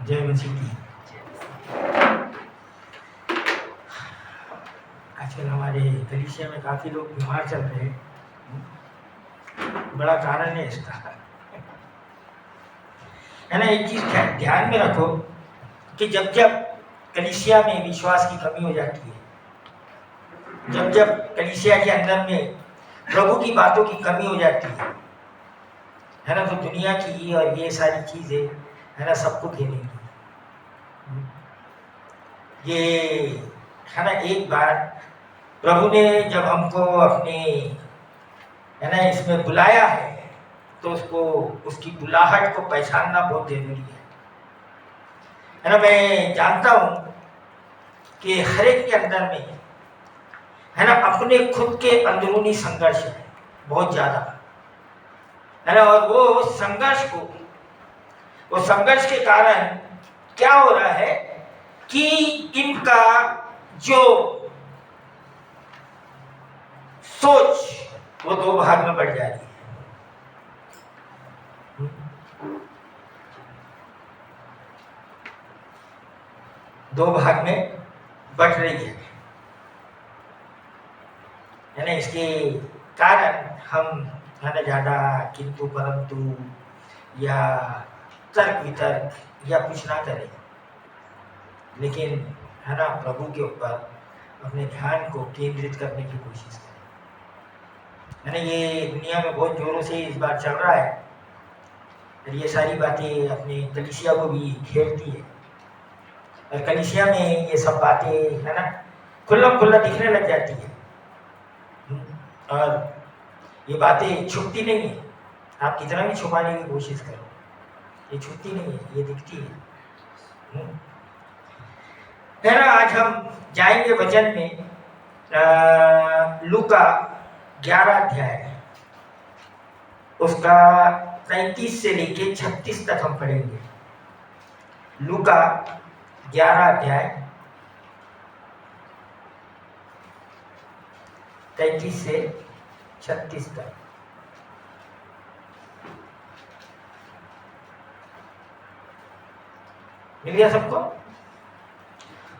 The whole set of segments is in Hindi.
जय मसीह की। आजकल हमारे कलीसिया में काफ़ी लोग बीमार चल रहे हैं। बड़ा कारण है इसका, है ना। एक चीज़ ध्यान में रखो कि जब जब कलीसिया में विश्वास की कमी हो जाती है, जब जब कलीसिया के अंदर में प्रभु की बातों की कमी हो जाती है ना, तो दुनिया की और ये सारी चीज़ें, है ना, सबको घेरेंगी। ये, है ना, एक बार प्रभु ने जब हमको अपने, है ना, इसमें बुलाया है, तो उसको, उसकी बुलाहट को पहचानना बहुत जरूरी है ना। मैं जानता हूँ कि हर एक के अंदर में, है ना, अपने खुद के अंदरूनी संघर्ष है बहुत ज़्यादा, है ना। और वो संघर्ष को, वो संघर्ष के कारण क्या हो रहा है कि इनका जो सोच वो दो भाग में बढ़ जा रही है। दो भाग में बढ़ रही है ना। इसके कारण हम, है ना, ज़्यादा किंतु परंतु या तर्क वितर्क या कुछ ना करें, लेकिन, है ना, प्रभु के ऊपर अपने ध्यान को केंद्रित करने की कोशिश करें, है ना। ये दुनिया में बहुत जोरों से इस बार चल रहा है, और ये सारी बातें अपने कलीसिया को भी घेरती है, और कलीसिया में ये सब बातें, है ना, खुल्लम खुल्ला दिखने लग जाती है। और ये बातें छुपती नहीं है, आप कितना भी छुपाने की कोशिश करो, ये छुपती नहीं है, ये दिखती है ना। आज हम जाएंगे वचन में, लूका 11 अध्याय, उसका 33 से लेके 36 तक हम पढ़ेंगे। लूका 11 अध्याय 33 से 36 तक। मिल गया सबको?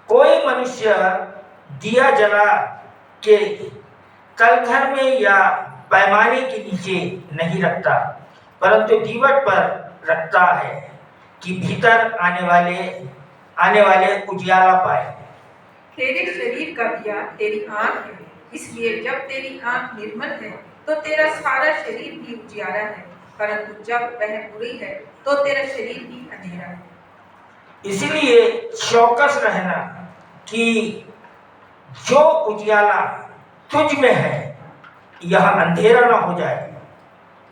कोई मनुष्य दिया जला के कलघर में या पैमाने के नीचे नहीं रखता, परंतु दीवट पर रखता है कि भीतर आने वाले उजियाला पाए। तेरे शरीर का दिया तेरी आंख है, इसलिए जब तेरी आंख निर्मल है तो तेरा सारा शरीर भी उजियारा है, परंतु जब वह बुरी है तो तेरा शरीर भी अंधेरा है। इसलिए चौकस रहना कि जो उजियाला तुझ में है यह अंधेरा ना हो जाए।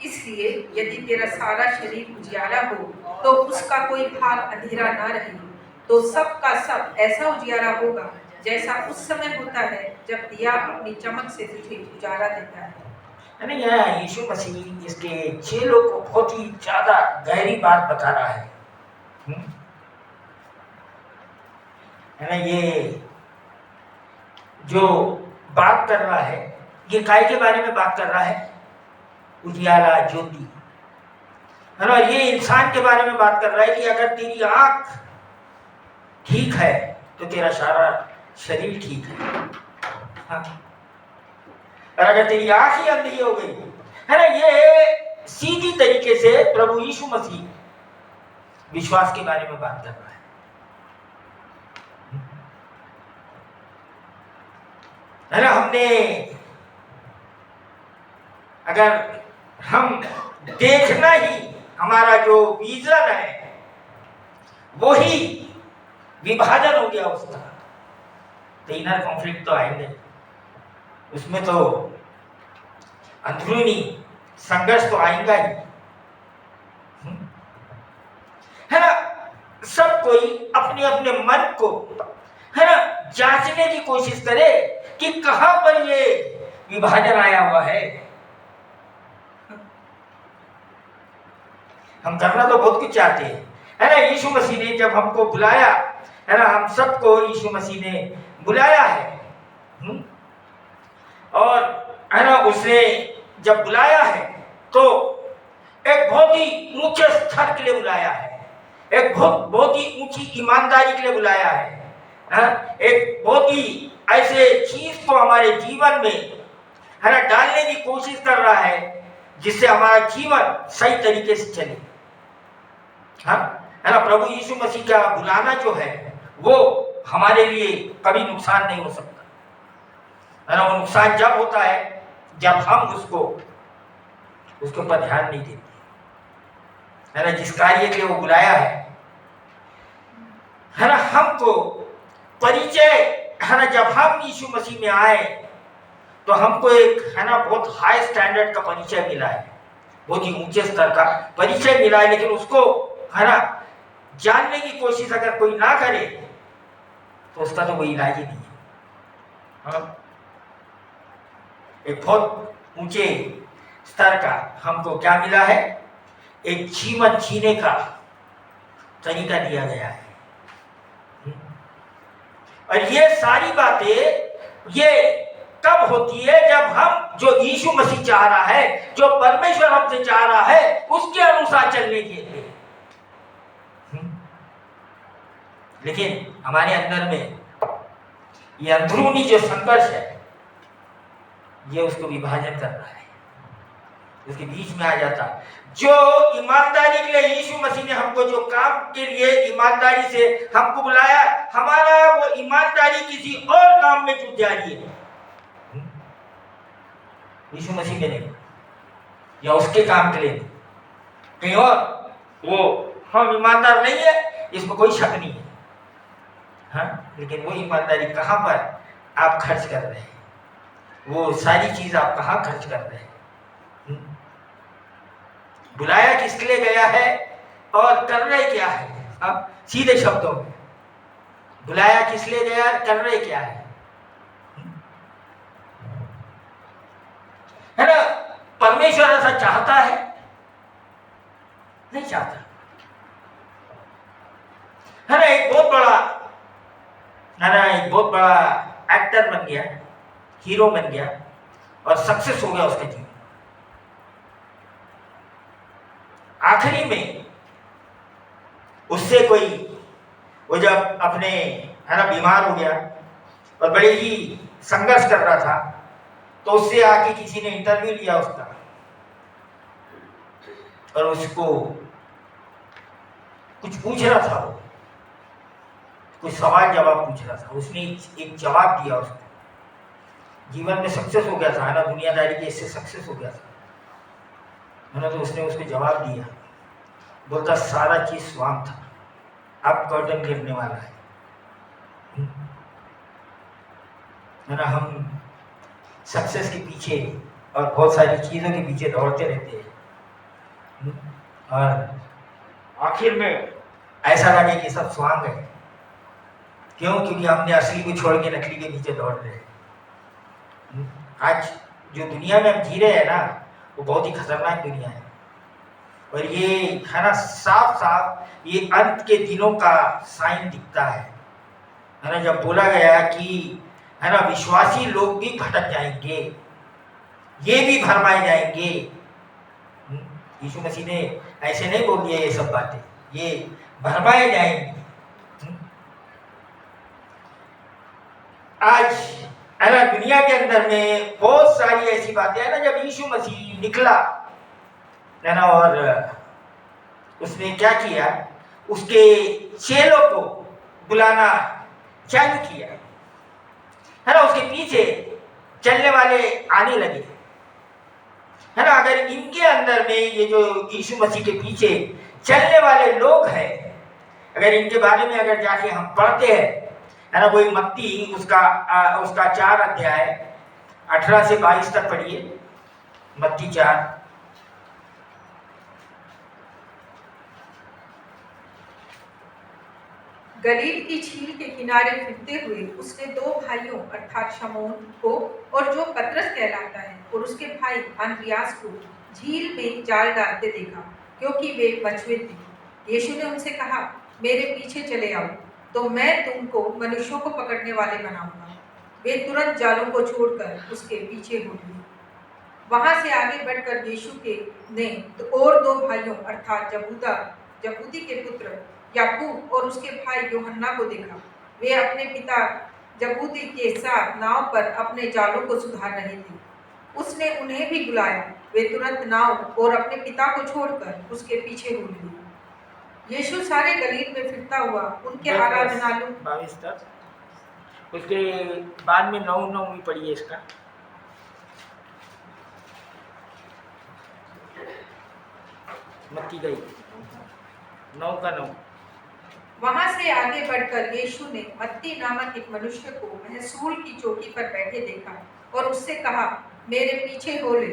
इसलिए यदि तेरा सारा शरीर उजियारा हो तो उसका कोई भाग अंधेरा ना रहे, तो सब का सब ऐसा उजियारा होगा जैसा उस समय होता है जब दिया अपनी चमक से तुझे उजाला देता है। यह यीशु मसीह इसके चेलों को बहुत ही ज्यादा गहरी बात बता रहा है ना। ये जो बात कर रहा है, ये काय के बारे में बात कर रहा है? उजियाला, ज्योति, है ना। ये इंसान के बारे में बात कर रहा है कि अगर तेरी आंख ठीक है तो तेरा सारा शरीर ठीक है, हाँ। और अगर तेरी आंख ही अंधी हो गई, है ना, ये सीधी तरीके से प्रभु यीशु मसीह विश्वास के बारे में बात कर रहा है। है ना, अगर हम देखना ही हमारा जो विजन है वो ही विभाजन हो गया उसका, तो इनर कॉन्फ्लिक्ट तो आएंगे, उसमें तो अंदरूनी संघर्ष तो आएगा ही, है ना। सब कोई अपने अपने मन को, है ना, जांचने की कोशिश करे कि कहां पर ये विभाजन आया हुआ है। हम करना तो बहुत कुछ चाहते हैं, है ना। यीशु मसीह ने जब हमको बुलाया, है ना, हम सबको यीशु मसीह ने बुलाया है, और, है ना, उसने जब बुलाया है तो एक बहुत ही ऊंचे स्तर के लिए बुलाया है एक बहुत ही ऊंची ईमानदारी के लिए बुलाया है, एक बहुत ही ऐसे चीज को हमारे जीवन में है ना डालने की कोशिश कर रहा है जिससे हमारा जीवन सही तरीके से चले। हाँ है ना, प्रभु यीशु मसीह का बुलाना जो है वो हमारे लिए कभी नुकसान नहीं हो सकता, है ना। वो नुकसान जब होता है जब हम उसके ऊपर ध्यान नहीं देते, है ना। जिस कार्य के लिए वो बुलाया है ना, हमको परिचय, है ना, जब हम यीशु मसीह में आए तो हमको एक, है ना, बहुत हाई स्टैंडर्ड का परिचय मिला है, बहुत ही ऊंचे स्तर का परिचय मिला है। लेकिन उसको, है ना, जानने की कोशिश अगर कोई ना करे तो उसका तो कोई इलाज ही नहीं है। हाँ? एक बहुत ऊंचे स्तर का हमको क्या मिला है, एक जीवन जीने का तरीका दिया गया है। और ये सारी बातें ये तब होती है जब हम जो यीशु मसीह चाह रहा है, जो परमेश्वर हमसे चाह रहा है, उसके अनुसार चलने के लिए। लेकिन हमारे अंदर में ये अंदरूनी जो संघर्ष है ये उसको विभाजन कर रहा है, उसके बीच में आ जाता। जो ईमानदारी के लिए यीशु मसीह ने हमको, जो काम के लिए ईमानदारी से हमको बुलाया, हमारा वो ईमानदारी किसी और काम में जुट जा रही है, यीशु मसीह में नहीं, या उसके काम के लिए नहीं, कहीं और। वो हम ईमानदार नहीं है, इसमें कोई शक नहीं है। हाँ, लेकिन वो ईमानदारी कहाँ पर आप खर्च कर रहे हैं, वो सारी चीज आप कहाँ खर्च कर रहे हैं। बुलाया किसके लिए गया है और कर रहे क्या है। अब सीधे शब्दों में बुलाया किस लिए गया, कर रहे क्या है ना। परमेश्वर ऐसा चाहता है, नहीं चाहता, है ना। एक बहुत बड़ा, है ना, एक बहुत बड़ा एक्टर बन गया, हीरो बन गया और सक्सेस हो गया उसके जीवन। आखिरी में उससे कोई, वो जब अपने, है ना, बीमार हो गया और बड़े ही संघर्ष कर रहा था, तो उससे आके किसी ने इंटरव्यू लिया उसका और उसको कुछ पूछ रहा था, वो कुछ सवाल जवाब पूछ रहा था। उसने एक जवाब दिया, उसको जीवन में सक्सेस हो गया था, है ना, दुनियादारी के इससे सक्सेस हो गया था, है ना। तो उसने उसको जवाब दिया, बोलता सारा चीज स्वाम था, अब कर्टन गिरने वाला है ना। हम सक्सेस के पीछे और बहुत सारी चीजों के पीछे दौड़ते रहते हैं और आखिर में ऐसा लगे कि सब स्वांग है। क्यों? क्योंकि हमने असली को छोड़ के नकली के पीछे दौड़ रहे हैं। आज जो दुनिया में हम जी रहे हैं ना, वो बहुत ही खतरनाक दुनिया है। और ये, है ना, साफ साफ ये अंत के दिनों का साइन दिखता है ना। जब बोला गया कि, है ना, विश्वासी लोग भी भटक जाएंगे, ये भी भरमाए जाएंगे। यीशु मसीह ने ऐसे नहीं बोल दिया ये सब बातें, ये भरमाए जाएंगे। आज, है ना, दुनिया के अंदर में बहुत सारी ऐसी बातें हैं ना। जब यीशु मसीह निकला, है ना, और उसने क्या किया, उसके चेलों को बुलाना चालू किया, है ना। उसके पीछे चलने वाले आने लगे, है ना। अगर इनके अंदर में ये जो यीशु मसीह के पीछे चलने वाले लोग हैं, अगर इनके बारे में अगर जाके हम पढ़ते हैं, है ना, कोई मत्ती उसका 4 अध्याय 18 से 22 तक पढ़िए, मत्ती 4। गलील की झील के किनारे फिरते हुए उसने 2 भाइयों अर्थात शमौन को, और जो पतरस कहलाता है, और उसके भाई अंद्रियास को झील में जाल डालते देखा, क्योंकि वे मछुए थे। यीशु ने उनसे कहा, मेरे पीछे चले आओ, तो मैं तुमको मनुष्यों को पकड़ने वाले बनाऊंगा। वे तुरंत जालों को छोड़कर उसके पीछे हो लिए। वहां से आगे बढ़कर यीशु के ने तो और 2 भाइयों अर्थात जबूदी के पुत्र याकूब और उसके भाई यूहन्ना को देखा। वे अपने पिता जबूदी के साथ नाव पर अपने जालों को सुधार रहे थे। उसने उन्हें भी बुलाया। वे तुरंत नाव और अपने पिता को छोड़कर उसके पीछे हो लिए। यीशु सारे गलील में फिरता हुआ उनके आराधनालयों 22 तक, उसके बाद में 9 भी पढ़िए इसका। मत्ती गई 9 का 9। वहां से आगे बढ़कर यीशु ने मत्ती नामक एक मनुष्य को महसूल की चौकी पर बैठे देखा और उससे कहा, मेरे पीछे हो ले।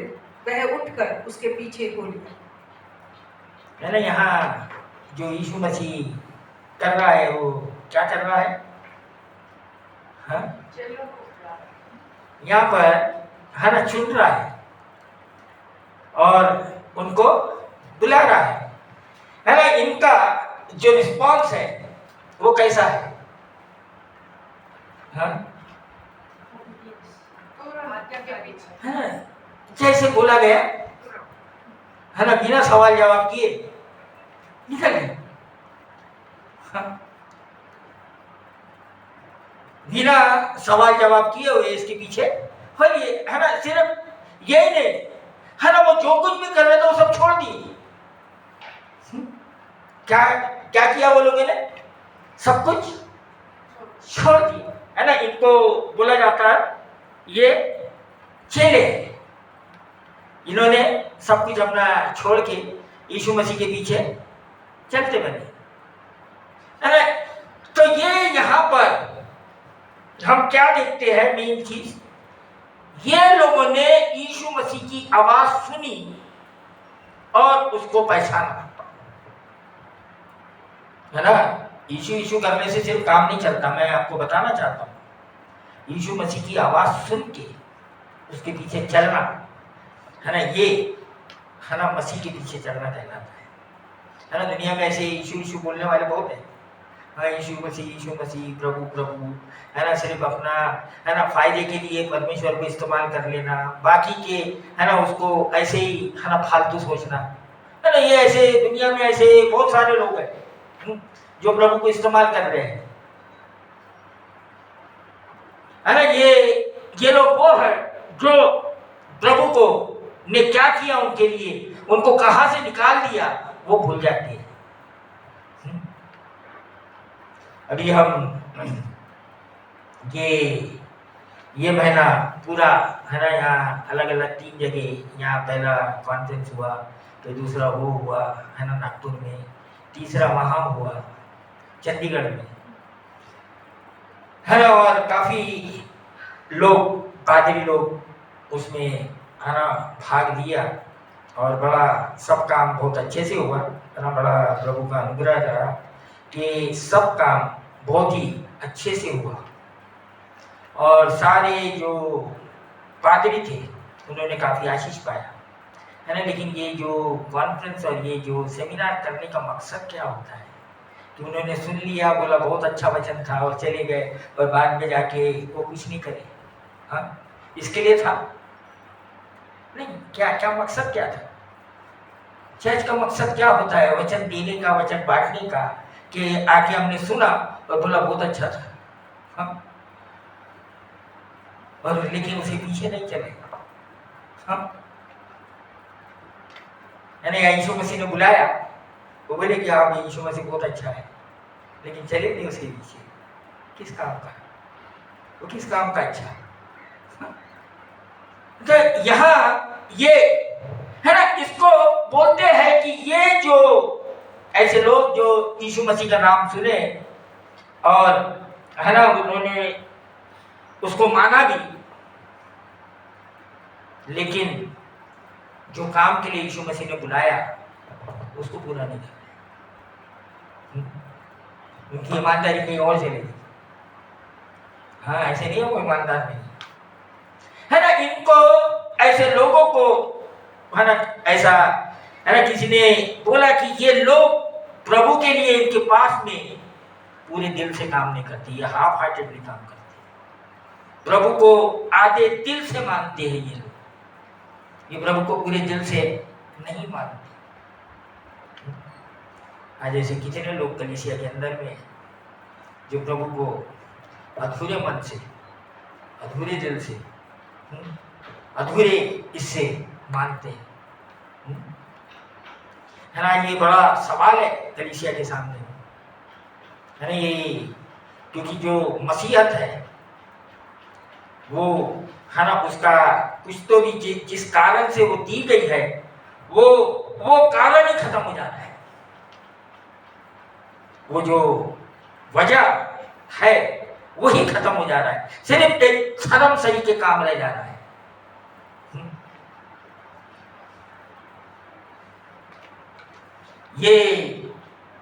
वह उठकर उसके पीछे हो लिया। है ना, यहाँ जो यीशु मसीह कर रहा है वो क्या कर रहा है? हाँ, यहाँ पर है ना चुन रहा है और उनको बुला रहा है ना। इनका जो रिस्पॉन्स है वो कैसा है? हाँ, है ना, जैसे बोला गया है ना, बिना सवाल जवाब किए निकल गए। हाँ, बिना सवाल जवाब किए हुए इसके पीछे हो लिए, है ना। सिर्फ यही नहीं, है ना, वो जो कुछ भी कर रहे थे वो सब छोड़ दिए। क्या क्या किया वो लोगों ने? सब कुछ छोड़ दिया, है ना। इनको बोला जाता है ये चेले। इन्होंने सब कुछ अपना छोड़ के यीशु मसीह के पीछे चलते बने, है ना। तो ये यहाँ पर हम क्या देखते हैं? मेन चीज, ये लोगों ने यीशु मसीह की आवाज सुनी और उसको पहचाना, है ना। यीशु यीशु करने से सिर्फ काम नहीं चलता। मैं आपको बताना चाहता हूँ, यीशु मसीह की आवाज सुन के उसके पीछे चलना, है ना, ये है ना मसीह के पीछे चलना कहलाता है ना। दुनिया में ऐसे यीशु यीशु बोलने वाले बहुत हैं। हाँ, यीशु मसीह प्रभु प्रभु, है ना, सिर्फ अपना, है ना, फायदे के लिए परमेश्वर को इस्तेमाल कर लेना, बाकी के, है ना, उसको ऐसे ही, है ना, फालतू सोचना, है ना। ये ऐसे दुनिया में ऐसे बहुत सारे लोग हैं जो प्रभु को इस्तेमाल कर रहे हैं, है ना। ये लोग वो है जो प्रभु को ने क्या किया उनके लिए, उनको कहां से निकाल दिया, वो भूल जाते हैं। अभी हम ये महीना पूरा, है ना, यहाँ अलग अलग 3 जगह, यहाँ पहला कॉन्फ्रेंस हुआ, तो दूसरा वो हुआ, है ना, नागपुर में, तीसरा वहाँ हुआ चंडीगढ़ में, है ना। और काफ़ी लोग, पादरी लोग उसमें, है ना, भाग लिया और बड़ा सब काम बहुत अच्छे से हुआ, है ना। बड़ा प्रभु का अनुग्रह रहा कि सब काम बहुत ही अच्छे से हुआ और सारे जो पादरी थे उन्होंने काफ़ी आशीष पाया, है ना। लेकिन ये जो कॉन्फ्रेंस और ये जो सेमिनार करने का मकसद क्या होता है कि उन्होंने सुन लिया, बोला बहुत अच्छा वचन था और चले गए और बाद में जाके वो कुछ नहीं करे। हाँ, इसके लिए था नहीं, क्या मकसद क्या था? चर्च का मकसद क्या होता है? वचन देने का, वचन बांटने का, कि आके हमने सुना और बोला बहुत अच्छा था, हाँ, और लेकिन उसके पीछे नहीं चले। हाँ, यानी यीशु मसीह ने बुलाया, वो बोले कि हाँ यीशु मसीह बहुत अच्छा है, लेकिन चले नहीं उसके पीछे। किस काम का? वो किस काम का अच्छा? हाँ? तो यहाँ ये, है ना, इसको बोलते हैं कि ये जो ऐसे लोग जो यीशु मसीह का नाम सुने और, है ना, उन्होंने उसको माना भी, लेकिन जो काम के लिए यीशु मसीह ने बुलाया उसको पूरा नहीं किया, उनकी ईमानदारी कहीं और चली गई। हाँ, ऐसे नहीं है, वो ईमानदार नहीं, है ना। इनको, ऐसे लोगों को, है ना, ऐसा, है ना, किसी ने बोला कि ये लोग प्रभु के लिए इनके पास में पूरे दिल से काम नहीं करते, ये हाफ हार्टेडली काम करते, प्रभु को आधे दिल से मानते हैं ये लोग, ये प्रभु को पूरे दिल से नहीं मानते। आज ऐसे कितने लोग कलीसिया के अंदर में हैं, जो प्रभु को अधूरे मन से, अधूरे दिल से, अधूरे इससे मानते हैं। है ना, ये बड़ा सवाल है कलीसिया के सामने, है ना। ये क्योंकि जो मसीहत है वो, है ना, उसका कुछ तो भी जिस कारण से वो दी गई है वो कारण ही खत्म हो जाता है। वो जो वजह है वही खत्म हो जा रहा है, सिर्फ एक धर्म सही के काम रह जा रहा है। ये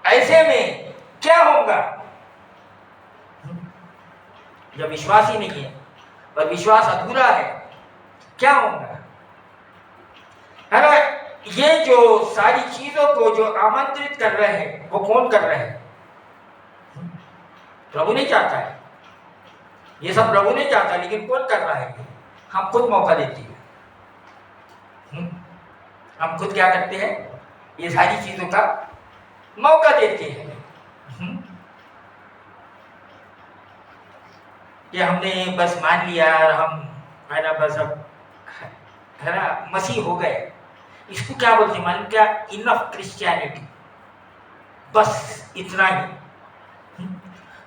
ऐसे में क्या होगा जब विश्वास ही नहीं है और विश्वास अधूरा है, क्या होगा? है ना, ये जो सारी चीजों को जो आमंत्रित कर रहे हैं वो कौन कर रहे हैं? प्रभु नहीं चाहता है, ये सब प्रभु नहीं चाहता, लेकिन कौन कर रहा है? हम खुद मौका देते हैं। हम खुद क्या करते हैं? ये सारी चीजों का मौका देते हैं। कि हमने बस मान लिया और हम, है ना, बस अब, है ना, मसीह हो गए। इसको क्या बोलते हैं मालूम क्या? इनफ क्रिश्चियनिटी, बस इतना ही।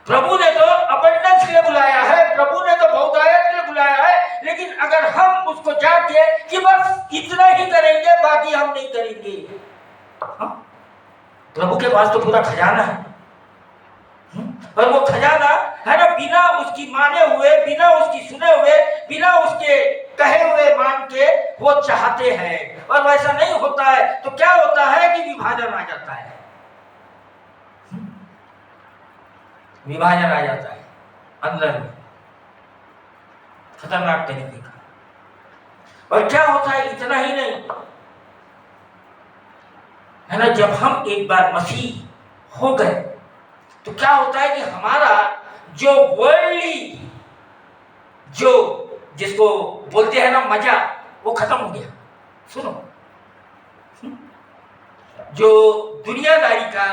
प्रभु ने तो अबंडेंस के लिए बुलाया है, प्रभु ने तो बहुतायत के लिए बुलाया है, लेकिन अगर हम उसको जाके कि बस इतना ही करेंगे बाकी हम नहीं करेंगे, प्रभु के पास तो पूरा खजाना है, और वो खजाना, है ना, बिना उसकी माने हुए, बिना उसकी सुने हुए, बिना उसके कहे हुए मान के वो चाहते हैं, और वैसा नहीं होता है तो क्या होता है कि विभाजन आ जाता है। विभाजन आ जाता है अंदर में, खतरनाक तरीके का। और क्या होता है, इतना ही नहीं, है ना, जब हम एक बार मसीह हो गए तो क्या होता है कि हमारा जो वर्ल्डली, जो जिसको बोलते हैं ना मजा, वो खत्म हो गया। सुनो, जो दुनियादारी का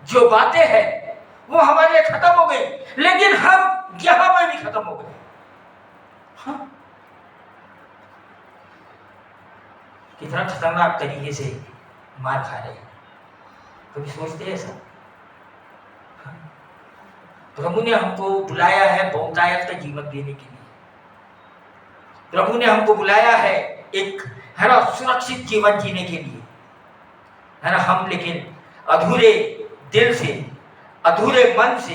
जो बातें हैं वो हमारे लिए खत्म हो गई, लेकिन हम यहां में भी खत्म हो गए। हाँ? कितना खतरनाक तरीके से मार खा रहे हैं, कभी सोचते हैं ऐसा? प्रभु ने हमको बुलाया है बहुतायत का जीवन देने के लिए, प्रभु ने हमको बुलाया है एक, है ना, सुरक्षित जीवन जीने के लिए, है ना। हम लेकिन अधूरे दिल से, अधूरे मन से,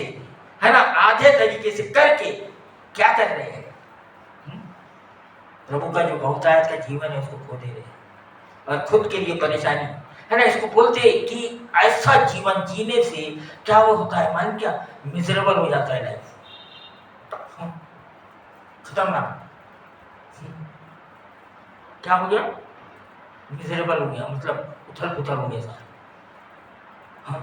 है ना, आधे तरीके से करके क्या कर रहे हैं? प्रभु का जो बहुतायत का जीवन है उसको खो दे रहे हैं, और खुद के लिए परेशानी, है ना। इसको बोलते हैं कि ऐसा जीवन जीने से क्या वो होता है मान, क्या मिजरेबल हो जाता है लाइफ, खतरनाक। क्या हो गया? मिजरेबल हो गया, मतलब उथल पुथल हो गया सारा। हाँ?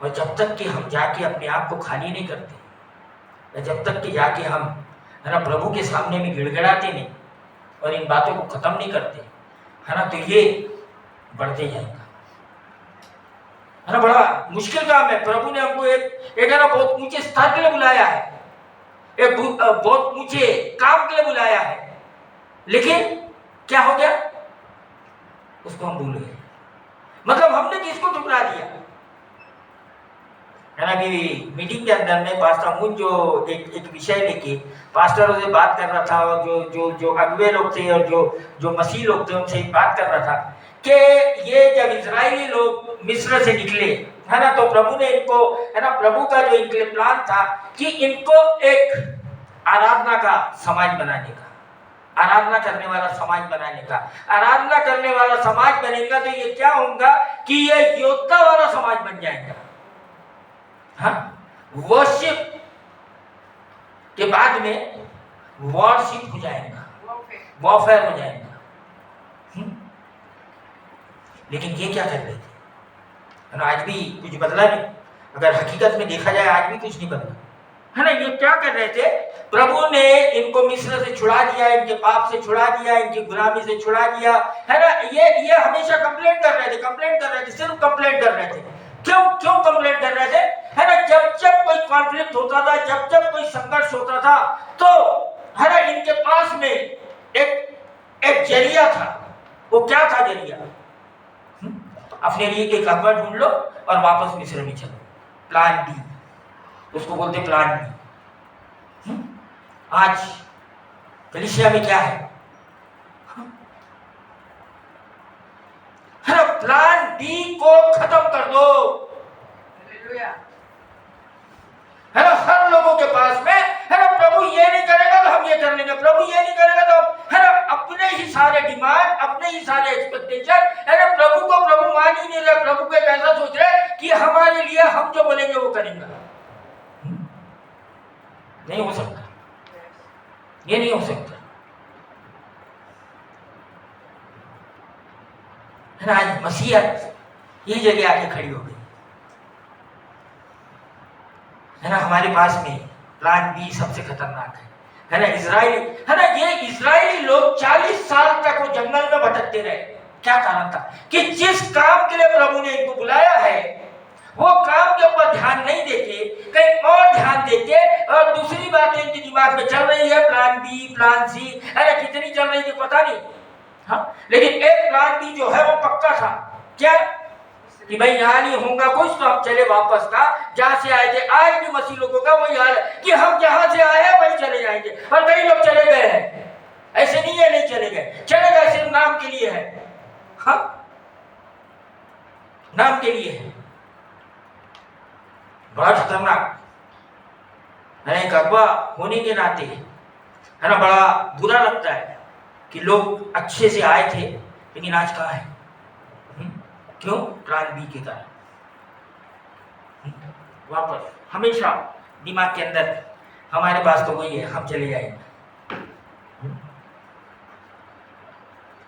और जब तक कि हम जाके अपने आप को खाली नहीं करते, या जब तक कि जाके हम, है ना, प्रभु के सामने में गिड़गिड़ाते नहीं और इन बातों को खत्म नहीं करते, है ना, तो ये बढ़ते जाएगा, है ना। बड़ा मुश्किल काम है। प्रभु ने हमको एक है ना बहुत ऊंचे स्तर के लिए बुलाया है, एक बहुत ऊंचे काम के लिए बुलाया है, लेकिन क्या हो गया? उसको हम भूल गए, मतलब हमने किसको ठुकरा दिया, है ना। अभी मीटिंग के अंदर में पास्टर मुन जो एक विषय लेके पास्टरों से बात कर रहा था, और जो जो जो अगुवे लोग थे और जो मसीह लोग थे उनसे बात कर रहा था कि ये जब इजरायली लोग मिस्र से निकले, है ना, तो प्रभु ने इनको, है ना, प्रभु का जो इनके लिए प्लान था कि इनको एक आराधना का समाज बनाने का, आराधना करने वाला समाज बनाने का। आराधना करने वाला समाज बनेगा तो ये क्या होगा कि ये योद्धा वाला समाज बन जाएगा। हाँ, वर्शिप के बाद में वॉरशिप हो जाएगा, वॉरफेयर हो जाएगा। लेकिन ये क्या कर रहे थे? आज भी कुछ बदला नहीं, अगर हकीकत में देखा जाए आज भी कुछ नहीं बदला, है ना, ये क्या कर रहे थे? प्रभु ने इनको मिस्र से छुड़ा दिया, इनके पाप से छुड़ा दिया, इनकी गुलामी से छुड़ा दिया, है ना। ये हमेशा कंप्लेंट कर रहे थे, सिर्फ कंप्लेंट कर रहे थे। क्यों कंप्लेंट कर रहे थे? है ना, जब कोई कॉन्फ्लिक्ट होता था, जब कोई संघर्ष होता था, तो है ना, इनके पास में एक जरिया था। वो क्या था जरिया? अपने लिए एक अकबर ढूंढ लो और वापस मिस्र में चलो। प्लान बी, उसको बोलते प्लान बी। आज कलीसिया में क्या है? है ना, प्लान बी को खत्म कर दो। है ना, हर लोगों के पास में, है ना, प्रभु ये नहीं करेगा तो हम ये कर लेंगे, प्रभु ये नहीं करेगा तो, है ना, अपने ही सारे डिमांड, अपने ही सारे एक्सपेक्टेशन, है ना, प्रभु मान ही नहीं रहे। प्रभु को ऐसा सोच रहे कि हमारे लिए हम जो बोलेंगे वो करेंगे। नहीं हो सकता, ये नहीं हो सकता। है ना, आज मसीहत ये जगह आके खड़ी हो गई। है ना, हमारे पास में प्लान बी सबसे खतरनाक है ना, इजराइली। है ना, ये इजराइली लोग 40 साल तक वो जंगल में भटकते रहे। क्या कारण था? कि जिस काम के लिए प्रभु ने इनको बुलाया है, वो काम के ऊपर ध्यान नहीं देके कहीं और ध्यान देके, और दूसरी बातें इनके दिमाग में चल रही है, प्लान बी, प्लान सी, है ना, कितनी चल रही थी पता नहीं। हाँ, लेकिन एक प्लान बी जो है वो पक्का था। क्या? कि भाई यहाँ नहीं होगा कुछ तो हम चले वापस का, जहां से आए थे। आज भी मसीह लोगों का वही हाल है कि हम जहां से आए हैं वहीं चले जाएंगे, और कई लोग चले गए हैं। ऐसे नहीं है नहीं चले गए, चले गए सिर्फ नाम के लिए है। हाँ, नाम के लिए है। बड़ा खतरनाक है। एक अगवा होने के नाते, है ना, बड़ा बुरा लगता है कि लोग अच्छे से आए थे लेकिन आज कहाँ है? क्यों? प्लान बी के कारण। वापस हमेशा दिमाग के अंदर हमारे पास तो वही है, हम चले जाएंगे।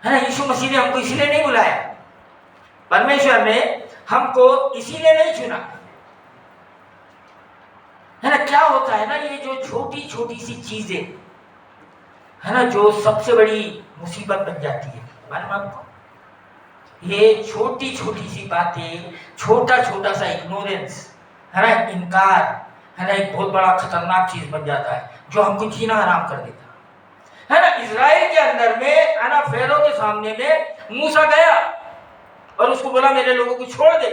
है ना, यीशु मसीह ने हमको इसीलिए नहीं बुलाया, परमेश्वर ने हमको इसीलिए नहीं चुना। है ना, क्या होता है ना, ये जो छोटी छोटी सी चीजें है ना, जो सबसे बड़ी मुसीबत बन जाती है। मालूम आपको, ये छोटी छोटी सी बातें, छोटा छोटा सा इग्नोरेंस, है ना, इनकार, है ना, एक बहुत बड़ा खतरनाक चीज बन जाता है जो हमको जीना आराम कर देता है ना। इजराइल के अंदर में, है ना, फेरो के सामने में मूसा गया और उसको बोला मेरे लोगों को छोड़ दे।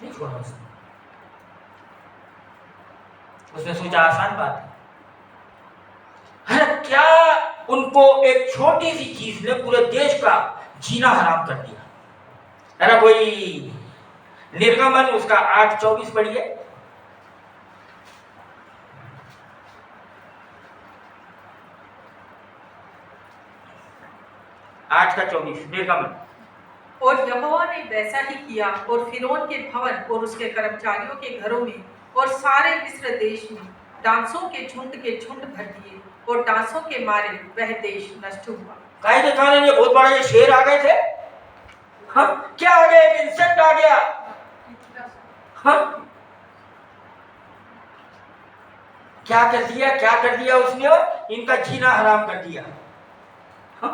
नहीं छोड़ा उसने सोचा आसान बात है ना। क्या उनको एक छोटी सी चीज ने पूरे देश का जीना हराम कर दिया। है ना, कोई निर्गमन उसका 8:24 पढ़िए। 8:24 निर्गमन। और यहोवा ने वैसा ही किया, और फिरौन के भवन और उसके कर्मचारियों के घरों में और सारे मिस्र देश में डांसों के झुंड भर दिए, और डांसों के मारे वह देश नष्ट हुआ। काहे के कारण? ये बहुत बड़ा ये शेर आ गए थे। हाँ, क्या आ गया? एक इंसेक्ट आ गया। हाँ, क्या कर दिया उसने? इनका जीना हराम कर दिया। हाँ?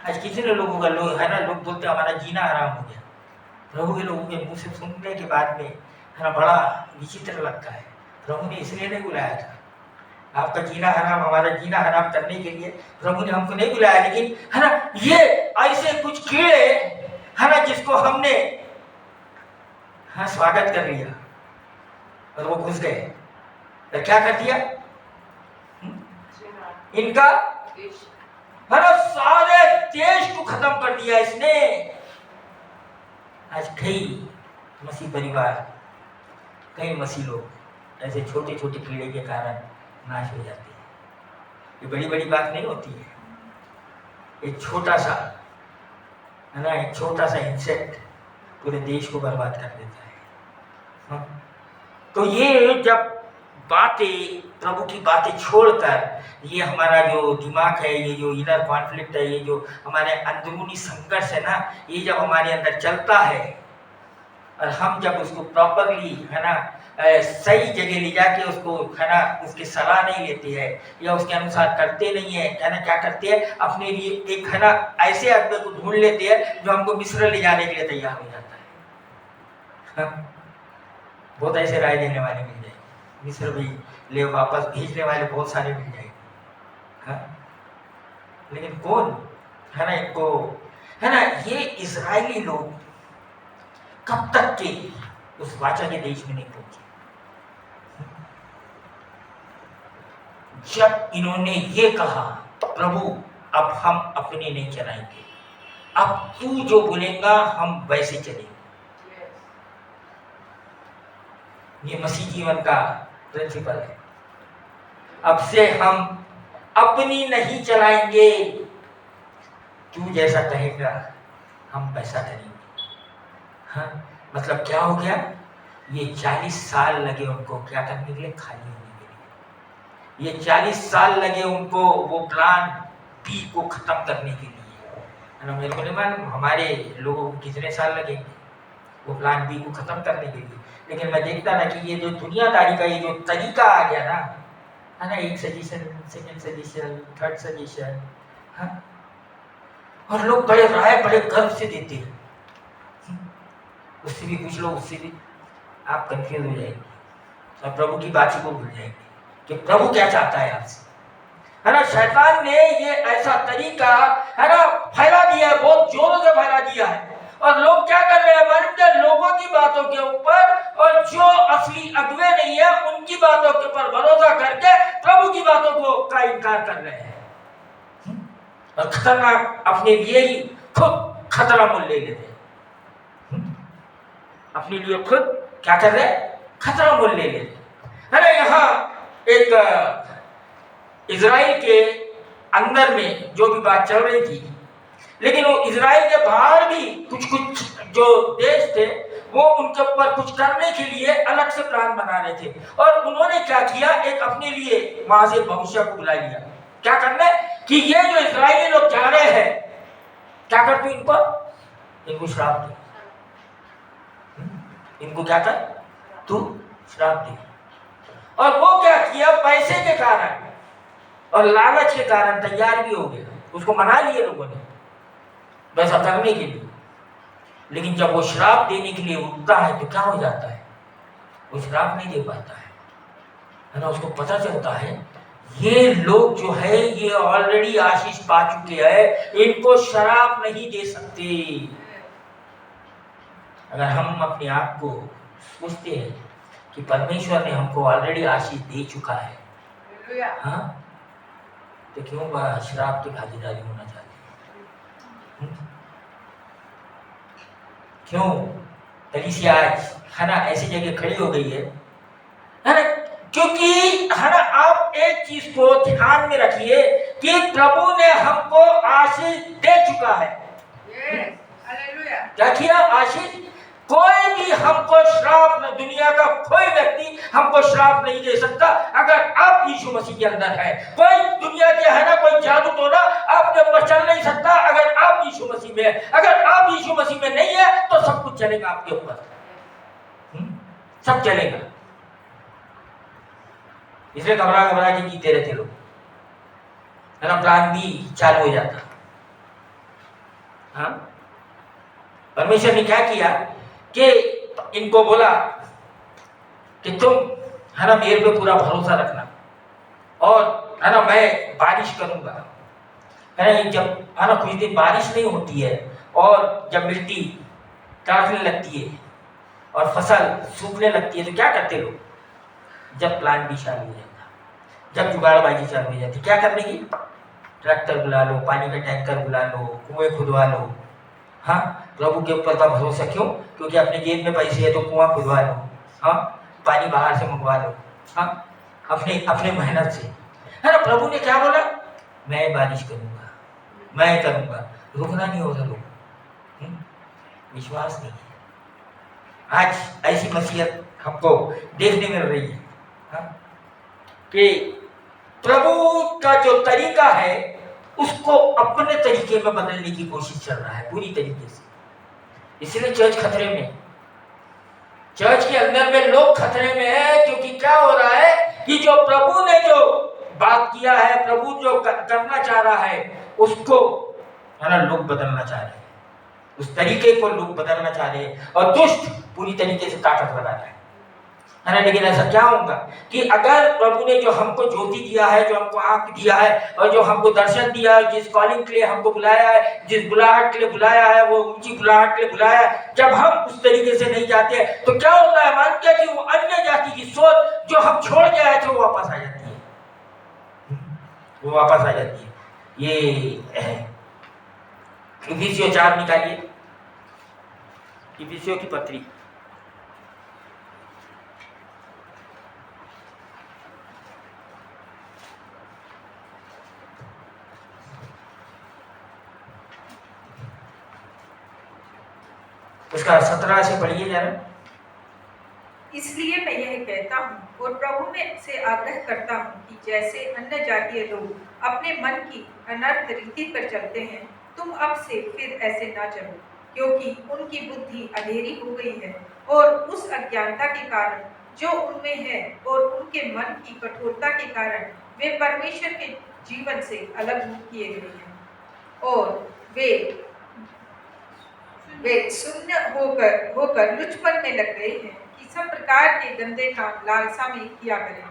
आज कितने लोगों का लोग, है ना, लोग बोलते हमारा जीना हराम हो गया। प्रभु के लोगों के मुंह से सुनने के बाद में, है ना, बड़ा विचित्र लगता है। प्रभु ने इसलिए नहीं बुलाया था आपका जीना हराम, हमारा जीना हराम करने के लिए प्रभु ने हमको नहीं बुलाया। लेकिन है ना, ये ऐसे कुछ कीड़े, है ना, जिसको हमने, हाँ, स्वागत कर लिया और वो घुस गए। तो क्या कर दिया? इनका, है ना, सारे देश को खत्म कर दिया इसने। आज कई मसीह परिवार, कई मसीह लोग ऐसे छोटे छोटे कीड़े के कारण नाश हो जाते हैं। ये बड़ी बड़ी बात नहीं होती है। एक छोटा सा, है ना, एक छोटा सा इंसेक्ट पूरे देश को बर्बाद कर देता है। हाँ? तो ये जब बातें, प्रभु की बातें छोड़कर, ये हमारा जो दिमाग है, ये जो इनर कॉन्फ्लिक्ट है, ये जो हमारे अंदरूनी संघर्ष है ना, ये जब हमारे अंदर चलता है, और हम जब उसको प्रॉपरली है ना सही जगह ले जाके उसको है ना उसकी सलाह नहीं लेते हैं या उसके अनुसार करते नहीं है ना, क्या करते हैं अपने लिए एक है ना ऐसे आदमी को ढूंढ लेते हैं जो हमको मिस्र ले जाने के लिए तैयार हो जाता है। हाँ? बहुत ऐसे राय देने वाले मिल जाएंगे, मिस्र भी ले वापस भेजने वाले बहुत सारे मिल जाएंगे। हाँ? लेकिन कौन है ना इनको है ना, ये इजरायली लोग कब तक के उस वाचा के देश में नहीं पहुंचे जब इन्होंने ये कहा प्रभु अब हम अपने नहीं चलाएंगे, अब तू जो बोलेगा हम वैसे चलेंगे। ये मसीह जीवन का प्रिंसिपल है। अब से हम अपनी नहीं चलाएंगे, तू जैसा कहेगा हम वैसा करेंगे। हाँ, मतलब क्या हो गया, ये 40 साल लगे उनको क्या करने के लिए, खाली होने के लिए। ये 40 साल लगे उनको वो प्लान बी को खत्म करने के लिए, है ना। मेरे को नहीं मालूम हमारे लोगों को कितने साल लगेंगे वो प्लान बी को खत्म करने के लिए, लेकिन मैं देखता ना कि ये जो दुनियादारी का ये जो तरीका आ गया ना, है ना, एक suggestion, second suggestion, third suggestion, हाँ, और लोग बड़े राय बड़े गर्व से देते हैं। उससे भी पूछ लो, उससे भी आप कंफ्यूज हो जाएंगे और प्रभु की बात को भूल जाएंगे कि प्रभु क्या चाहता है आपसे, है ना। शैतान ने ये ऐसा तरीका है ना फैला दिया है, बहुत जोरों से फैला दिया है, और लोग क्या कर रहे हैं, मरते लोगों की बातों के ऊपर और जो असली अगुवे नहीं है उनकी बातों के ऊपर भरोसा करके प्रभु की बातों को का इनकार कर रहे हैं, और खतरनाक अपने लिए ही खुद खतरा मोल ले लेते हैं। अपने लिए खुद क्या कर रहे हैं, खतरा मोल ले लेते हैं, है ना। यहाँ एक इजराइल के अंदर में जो भी बात चल रही थी, लेकिन वो इजराइल के बाहर भी कुछ कुछ जो देश थे वो उनके ऊपर कुछ करने के लिए अलग से प्लान बना रहे थे, और उन्होंने क्या किया, एक अपने लिए वहां से भविष्य को बुला लिया। क्या करना है कि ये जो इजरायली लोग जा रहे हैं, क्या कर तू इनको श्राप दे, इनको क्या कर तू श्राप दे। और वो क्या किया, पैसे के कारण और लालच के कारण तैयार भी हो गया, उसको मना लिए लोगों ने वैसा करने के लिए। लेकिन जब वो श्राप देने के लिए उठता है तो क्या हो जाता है, वो श्राप नहीं दे पाता है ना। उसको पता चलता है ये लोग जो है ये ऑलरेडी आशीष पा चुके हैं, इनको श्राप नहीं दे सकते। अगर हम अपने आप को सोचते हैं कि परमेश्वर ने हमको ऑलरेडी आशीष दे चुका है, हाँ, तो क्यों श्राप की भागीदारी होना चाहते हैं? क्यों कलीसिया आज है ना ऐसी जगह खड़ी हो गई है ना, क्योंकि है ना आप एक चीज को ध्यान में रखिए कि प्रभु ने हमको आशीष दे चुका है। क्या किया, आशीष। कोई भी हमको श्राप न, दुनिया का कोई व्यक्ति हमको श्राप नहीं दे सकता अगर आप यीशु मसीह के अंदर है। कोई दुनिया के है ना कोई जादू टोना आपके ऊपर चल नहीं सकता अगर आप यीशु मसीह में है। अगर आप यीशु मसीह में नहीं है तो सब कुछ चलेगा आपके ऊपर, सब चलेगा। इसलिए घबरा घबरा के जीते रहते लोग, है ना, प्लान बी चालू हो जाता। हाँ, परमेश्वर ने क्या किया कि इनको बोला कि तुम है ना मेरे पे पूरा भरोसा रखना, और है ना मैं बारिश करूंगा, है ना। जब है ना कुछ दिन बारिश नहीं होती है और जब मिट्टी काटने लगती है और फसल सूखने लगती है तो क्या करते लोग, जब प्लान भी चालू हो जाता, जब जुगाड़बाजी चालू हो जाती, क्या करने की, ट्रैक्टर बुला लो, पानी का टैंकर बुला लो, कुएं खुदवा लो। हाँ, प्रभु के ऊपर का भरोसा क्यों, क्योंकि अपने जेब में पैसे है तो कुआं खुदवा लो, हाँ, पानी बाहर से मंगवा लो, हाँ, अपने मेहनत से, है ना। प्रभु ने क्या बोला, मैं बारिश करूंगा, मैं करूंगा, रुकना नहीं होगा लोग, विश्वास नहीं है। आज ऐसी मसीहत हमको देखने मिल रही है, हाँ? कि प्रभु का जो तरीका है उसको अपने तरीके में बदलने की कोशिश चल रहा है पूरी तरीके से। इसलिए चर्च खतरे में, चर्च के अंदर में लोग खतरे में है, क्योंकि क्या हो रहा है कि जो प्रभु ने जो बात किया है, प्रभु जो करना चाह रहा है, उसको है ना लोग बदलना चाह रहे हैं, उस तरीके को लोग बदलना चाह रहे हैं, और दुष्ट पूरी तरीके से ताकत लगा रहा है ना। लेकिन ऐसा क्या होगा कि अगर प्रभु ने जो हमको ज्योति दिया है, जो हमको आंख दिया है, और जो हमको दर्शन दिया है, जिस कॉलिंग के लिए हमको बुलाया है, जिस बुलाहट के लिए बुलाया है, वो ऊंची बुलाहट के लिए बुलाया है, जब हम उस तरीके से नहीं जाते तो क्या होता है, मानते हैं कि वो अन्य जाति की सोच जो हम छोड़ के आए थे वो वापस आ जाती है, वो वापस आ जाती है। ये इफिसियों 4 निकालिए, इफिसियों की पत्री, उसका 17 से पढ़िए जरा। इसलिए मैं यह कहता हूँ और प्रभु में से आग्रह करता हूँ कि जैसे अन्य जातीय लोग अपने मन की अनर्थ रीति पर चलते हैं, तुम अब से फिर ऐसे ना चलो, क्योंकि उनकी बुद्धि अंधेरी हो गई है और उस अज्ञानता के कारण जो उनमें है और उनके मन की कठोरता के कारण वे परमेश्वर के जीवन से अलग किए गए हैं और वे शून्य होकर लुचपन में लग गए हैं कि सब प्रकार के गंदे काम लालसा में किया करें।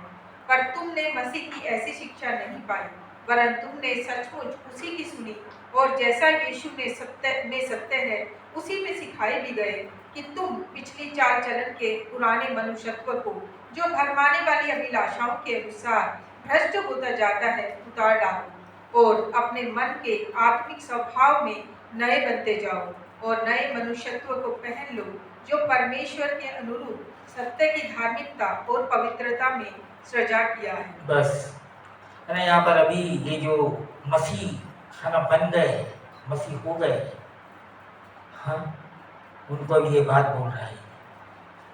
पर तुमने मसीह की ऐसी शिक्षा नहीं पाई, वरन तुमने सचमुच उसी की सुनी और जैसा यीशु में सत्य है उसी में सिखाए भी गए कि तुम पिछली चाल चलन के पुराने मनुष्यत्व को जो भरमाने वाली अभिलाषाओं के अनुसार भ्रष्ट होता जाता है उतार डालो और अपने मन के आत्मिक स्वभाव में नए बनते जाओ और नए मनुष्यत्व को पहन लो, जो परमेश्वर के अनुरूप सत्य की धार्मिकता और पवित्रता में सृजा किया है। बस है ना, यहाँ पर अभी ये जो मसीह है ना बन गए, मसीह हो गए, हाँ, उनको अभी ये बात बोल रहा है।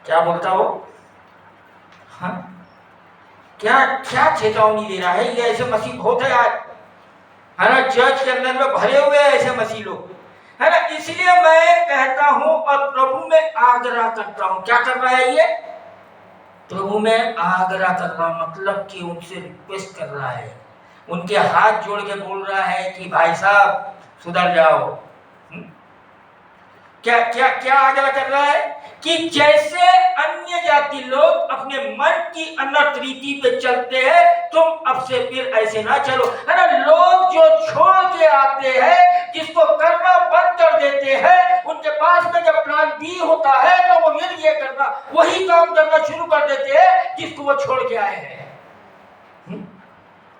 क्या बोलता हो? हाँ, क्या क्या चेतावनी दे रहा है? ये ऐसे मसीह बहुत है आज, है ना, चर्च के अंदर में भरे हुए हैं ऐसे मसीह लोग, है ना। इसलिए मैं कहता हूं और प्रभु में आग्रह करता हूं। क्या कर रहा है ये? प्रभु में आग्रह कर रहा, मतलब कि उनसे रिक्वेस्ट कर रहा है, उनके हाथ जोड़ के बोल रहा है कि भाई साहब सुधर जाओ। क्या क्या क्या आग्रह कर रहा है कि जैसे अन्य जाति लोग अपने मन की अनर्थ रीति पे चलते हैं, तुम अब से फिर ऐसे ना चलो, है ना। लोग जो छोड़ के आते हैं, जिसको करना बंद कर देते हैं, उनके पास में जब प्लान बी होता है तो वो फिर ये करना, वही काम करना शुरू कर देते हैं जिसको वो छोड़ के आए हैं।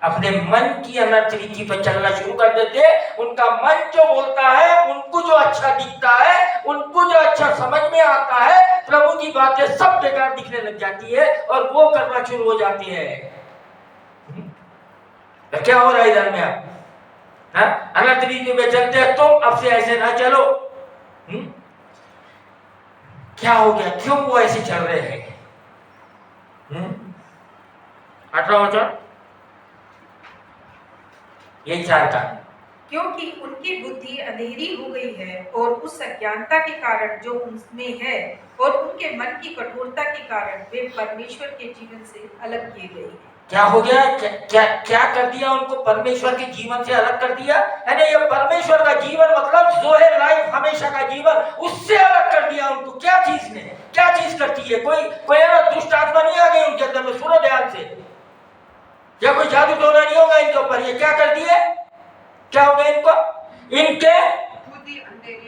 अपने मन की अनर्थ रीति पर चलना शुरू कर देते हैं। उनका मन जो बोलता है, उनको जो अच्छा दिखता है, उनको जो अच्छा समझ में आता है, प्रभु की बातें सब बेकार दिखने लग जाती है और वो करना शुरू हो जाती है। तो क्या हो रहा है इधर में? आप अनर्थ रीति में चलते हैं, तुम अब से ऐसे ना चलो। क्या हो गया? क्यों वो ऐसे चल रहे हैं? 18वां वचन, यही 4 का, क्योंकि उनकी बुद्धि अंधेरी हो गई है और उस अज्ञानता के कारण जो उनमें है और उनके मन की कठोरता के कारण वे परमेश्वर के जीवन से अलग किए गए हैं। क्या हो गया? क्या क्या कर दिया उनको? परमेश्वर के जीवन से अलग कर दिया, है ना। ये परमेश्वर का जीवन मतलब जो है लाइफ, हमेशा का जीवन, उससे अलग कर दिया उनको। क्या चीज ने? क्या चीज करती है? कोई दुष्ट आत्मा नहीं आ गई उनके अंदर में? सुनो ध्यान से, क्या कोई जादू टोना नहीं होगा इनके ऊपर? ये क्या कर दिए? क्या हो गया इनको? इनके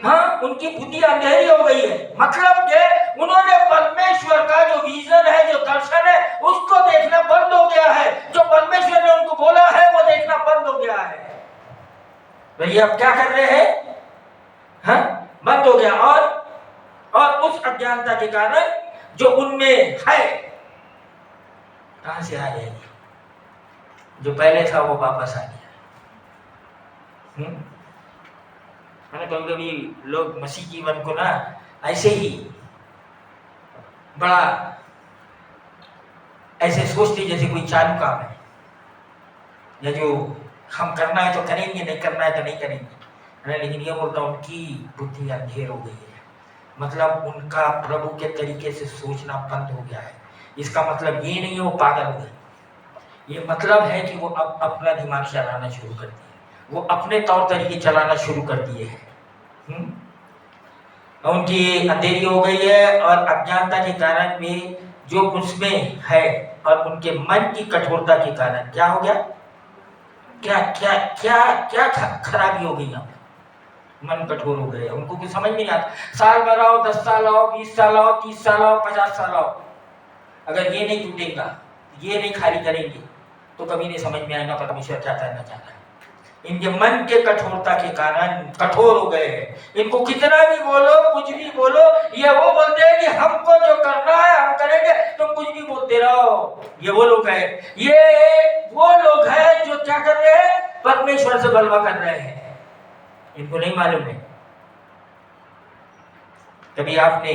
हाँ, उनकी बुद्धि अंधेरी हो गई है। मतलब कि उन्होंने परमेश्वर का जो विजन है, जो दर्शन है, उसको देखना बंद हो गया है। जो परमेश्वर ने उनको बोला है वो देखना बंद हो गया है। भैया अब क्या कर रहे हैं? हाँ, बंद हो गया। और उस अज्ञानता के कारण जो उनमें है, कहां से आ रहे हैं? जो पहले था वो वापस आ गया। है ना। कभी कभी लोग मसीह जीवन को ना ऐसे ही बड़ा ऐसे सोचते जैसे कोई चालू काम है, या जो हम करना है तो करेंगे, नहीं करना है तो नहीं करेंगे, है ना। लेकिन ये बोलता हूँ उनकी बुद्धि अंधेर हो गई है, मतलब उनका प्रभु के तरीके से सोचना बंद हो गया है। इसका मतलब ये नहीं है वो पागल हो गए, ये मतलब है कि वो अब अपना दिमाग चलाना शुरू कर दिए, वो अपने तौर तरीके चलाना शुरू कर दिए हैं। उनकी अंधेरी हो गई है और अज्ञानता के कारण भी जो उसमें है और उनके मन की कठोरता के कारण क्या हो गया, क्या क्या क्या क्या खराबी हो गई। यहाँ मन कठोर हो गए, उनको कुछ समझ नहीं आता। साल भर आओ, 10 साल आओ, 20 साल आओ, 30 साल आओ, 50 साल आओ, अगर ये नहीं टूटेगा, ये नहीं खाली करेंगे तो कभी नहीं समझ में आएगा परमेश्वर क्या करना चाहता है। इनके मन के कठोरता के कारण कठोर हो गए हैं। इनको कितना भी बोलो, कुछ भी बोलो, ये वो बोलते हैं कि हमको जो करना है हम करेंगे, तुम कुछ भी बोलते रहो। ये वो लोग हैं, ये वो लोग हैं जो क्या कर रहे हैं, परमेश्वर से बलवा कर रहे हैं। इनको नहीं मालूम है। कभी आपने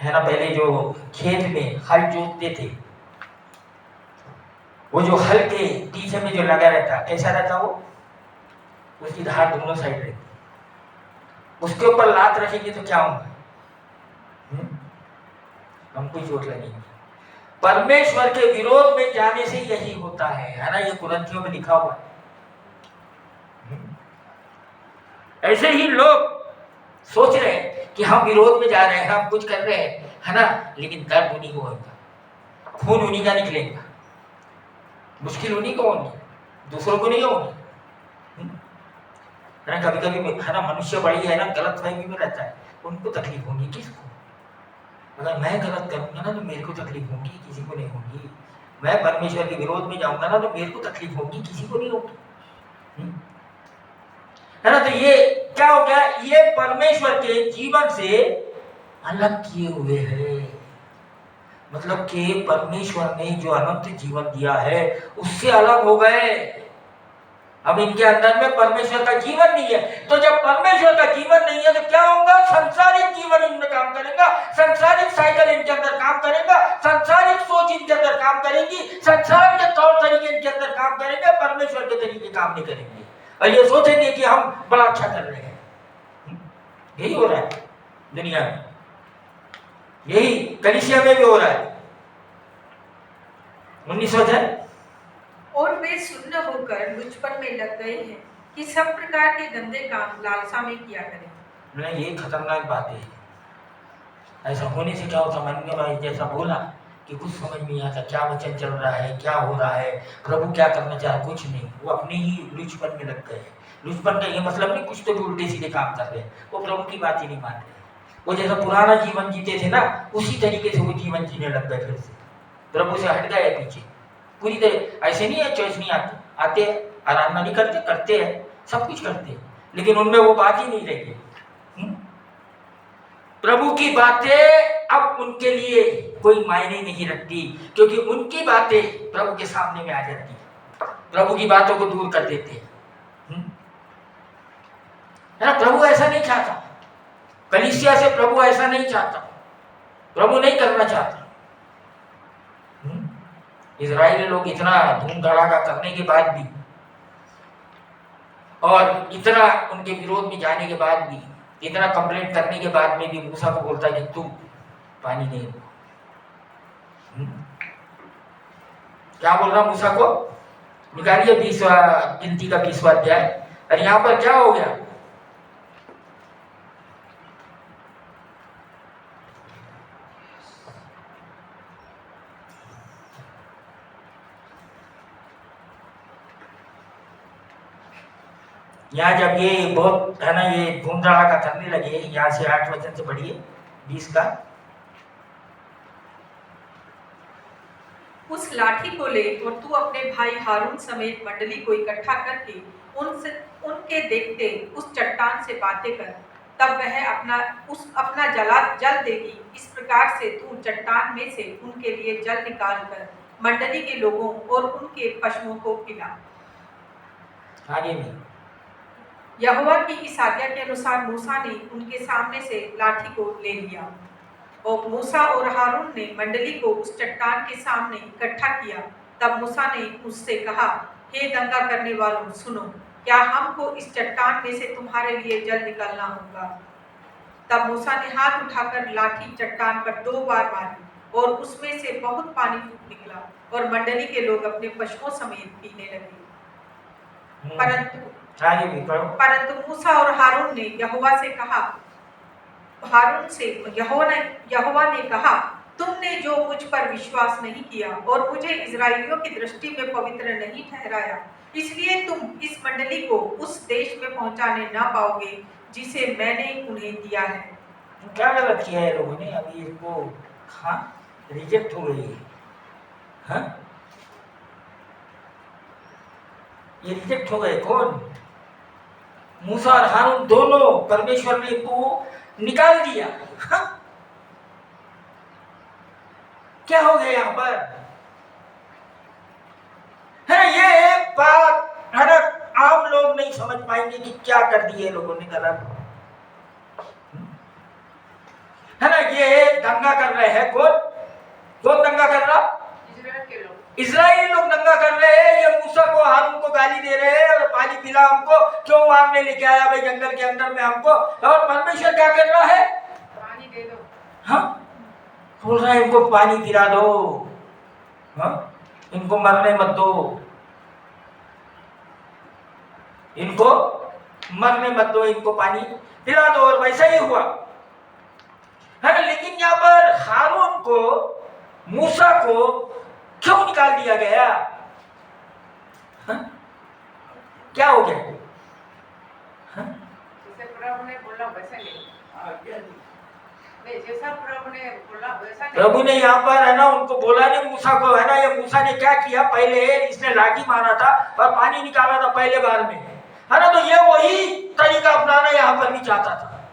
है ना, पहले जो खेत में हल जोतते थे, वो जो हल के पीछे में जो लगा रहता, कैसा रहता वो, उसकी धार दोनों साइड रहती, उसके ऊपर लात रखेंगे तो क्या होगा, हमको चोट लगेगी। परमेश्वर के विरोध में जाने से यही होता है ना, ये कुरिन्थियों में लिखा हुआ है। ऐसे ही लोग सोच रहे हैं कि हम विरोध में जा रहे हैं, हम कुछ कर रहे हैं, है ना, लेकिन दर्द उन्हीं को होगा, खून उन्हीं का निकलेगा, मुश्किल उन्हीं को होगी, दूसरों को नहीं होगी। है ना, कभी कभी है ना, मनुष्य बड़ी है ना, गलत फहमी में रहता है, उनको तकलीफ होगी, किसको, अगर मैं गलत करूंगा ना तो मेरे को तकलीफ होगी, किसी को नहीं होगी। मैं परमेश्वर के विरोध में जाऊंगा ना तो मेरे को तकलीफ होगी, किसी को नहीं होगी। है ना, तो ये क्या हो गया, ये परमेश्वर के जीवन से अलग किए हुए हैं। मतलब कि परमेश्वर ने जो अनंत जीवन दिया है उससे अलग हो गए। अब इनके अंदर में परमेश्वर का जीवन नहीं है, तो जब परमेश्वर का जीवन नहीं है तो क्या होगा, संसारिक जीवन इनमें काम करेगा, संसारिक साइकिल इनके अंदर काम करेगा, संसारिक सोच इनके अंदर काम करेगी, संसार के तौर तरीके इनके अंदर काम करेंगे, परमेश्वर के तरीके काम नहीं करेंगे, और ये सोचेंगे कि हम बड़ा अच्छा कर रहे हैं। यही हो रहा है दुनिया में, यही कलीसिया में भी हो रहा है। 1910 और वे सुन्न होकर लुचपन में लग गए हैं कि सब प्रकार के गंदे काम लालसा में किया करें। नहीं, ये खतरनाक बात है। ऐसा होने से क्या होता, मन भाई जैसा बोला कि कुछ समझ नहीं आता, क्या वचन चल रहा है, क्या हो रहा है, प्रभु क्या करना चाह रहा, कुछ नहीं, वो अपने ही लुचपन में लग गए। लुचपन का ये मतलब नहीं कुछ तो भी उल्टे सीधे काम कर रहे हैं, वो प्रभु की बात ही नहीं मान रहे। वो जैसा पुराना जीवन जीते थे ना, उसी तरीके से वो जीवन जीने लग गए, फिर से प्रभु से हट गए पीछे पूरी तरह। ऐसे नहीं है चॉइस नहीं आती, आते हैं, आराधना नहीं करते, करते हैं, सब कुछ करते हैं, लेकिन उनमें वो बात ही नहीं रही है। प्रभु की बातें अब उनके लिए कोई मायने नहीं रखती, क्योंकि उनकी बातें प्रभु के सामने में आ जाती है, प्रभु की बातों को दूर कर देते हैं। है ना, प्रभु ऐसा नहीं चाहता, कलीसिया से प्रभु ऐसा नहीं चाहता, प्रभु नहीं करना चाहता। इजराइली लोग इतना धूम धड़ाका करने के बाद भी और इतना उनके विरोध में जाने के बाद भी, इतना कंप्लेंट करने के बाद में भी मूसा को बोलता है कि तू पानी नहीं हो। क्या बोल रहा मूसा को, निकालिए 20वां गिनती का 20वां अध्याय। और यहाँ पर क्या हो गया, यहाँ जब ये बहुत है ना, ये धूम धड़ाका करने लगे, यहाँ से 8 वचन से पढ़िए 20 का। उस लाठी को ले और तू अपने भाई हारून समेत मंडली को इकट्ठा करके उनके देखते उस चट्टान से बातें कर, तब वह अपना जल देगी। इस प्रकार से तू चट्टान में से उनके लिए जल निकाल कर मंडली के लोगों और उनके पशुओं को पिला। आगे में यहोवा की इस आज्ञा के अनुसार मूसा ने उनके सामने से लाठी को ले लिया, और मूसा और हारून ने मंडली को उस चट्टान के सामने इकट्ठा किया। तब मूसा ने उससे कहा, हे दंगा करने वालों, सुनो, क्या हमको इस चट्टान में से तुम्हारे लिए जल निकालना होगा? तब मूसा ने हाथ उठाकर लाठी चट्टान पर 2 बार मारी और उसमें से बहुत पानी फूट निकला और मंडली के लोग अपने पशुओं समेत पीने लगे। आगे भी पढ़ो। परंतु मूसा और हारून ने यहोवा से कहा, यहोवा ने कहा, तुमने जो मुझ पर विश्वास नहीं किया और मुझे इजराइलियों की दृष्टि में पवित्र नहीं ठहराया, इसलिए तुम इस मंडली को उस देश में पहुंचाने ना पाओगे जिसे मैंने उन्हें दिया है। क्या गलत किया है लोगों ने? अभी इसको रिजेक्ट हो गई है। हाँ, ये रिजेक्ट हो गए। कौन? मूसा और हारून दोनों। परमेश्वर ने इनको निकाल दिया। हाँ? क्या हो गया यहाँ पर? है ये एक बात है ना, आम लोग नहीं समझ पाएंगे कि क्या कर दिए लोगों ने गलत, है ना। ये दंगा कर रहे हैं। कौन दंगा कर रहा? इजराइली लोग दंगा कर रहे हैं। ये मूसा को, हारून को गाली दे रहे हैं और पानी पिला हमको, क्यों मारने लेके आया भाई जंगल के अंदर में हमको। और परमेश्वर क्या कर रहा है? पानी दे दो। हाँ, बोल रहा है इनको पानी पिला दो। हाँ, इनको मरने मत दो, इनको मरने मत दो, इनको पानी पिला दो। और वैसा ही हुआ, है ना। लेकिन यहाँ पर हारून को, मूसा को क्यों निकाल दिया गया? हा? क्या हो गया? हा? जैसे प्रभु ने बोला वैसा नहीं, जैसा प्रभु ने बोला वैसा नहीं। प्रभु ने यहाँ पर, है ना, उनको बोला नहीं मूसा को, है ना। ये मूसा ने क्या किया? पहले इसने लाठी मारा था और पानी निकाला था पहले बार में, है ना। तो ये वही तरीका अपनाना यहाँ पर भी चाहता था।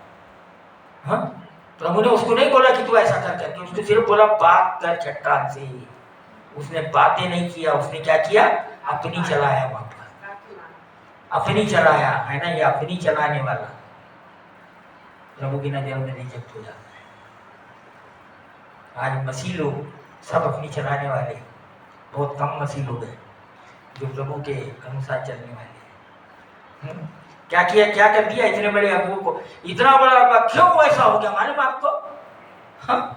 हाँ? प्रभु ने उसको नहीं बोला कि तू ऐसा कर करके, उसको सिर्फ बोला बात कर चट्टान से। उसने बातें नहीं किया, उसने क्या किया? अपनी चलाया वहां पर, अपनी चलाया, है ना। ये अपनी चलाने वाला प्रभु की नजर में रिजेक्ट हो जाता है। आज मसीह लोग सब अपनी चलाने वाले, बहुत कम मसीह लोग हैं जो प्रभु के अनुसार चलने वाले हैं। क्या किया? क्या कर दिया इतने बड़े अगुओं को? इतना बड़ा क्यों ऐसा हो गया मालूम आपको? हाँ?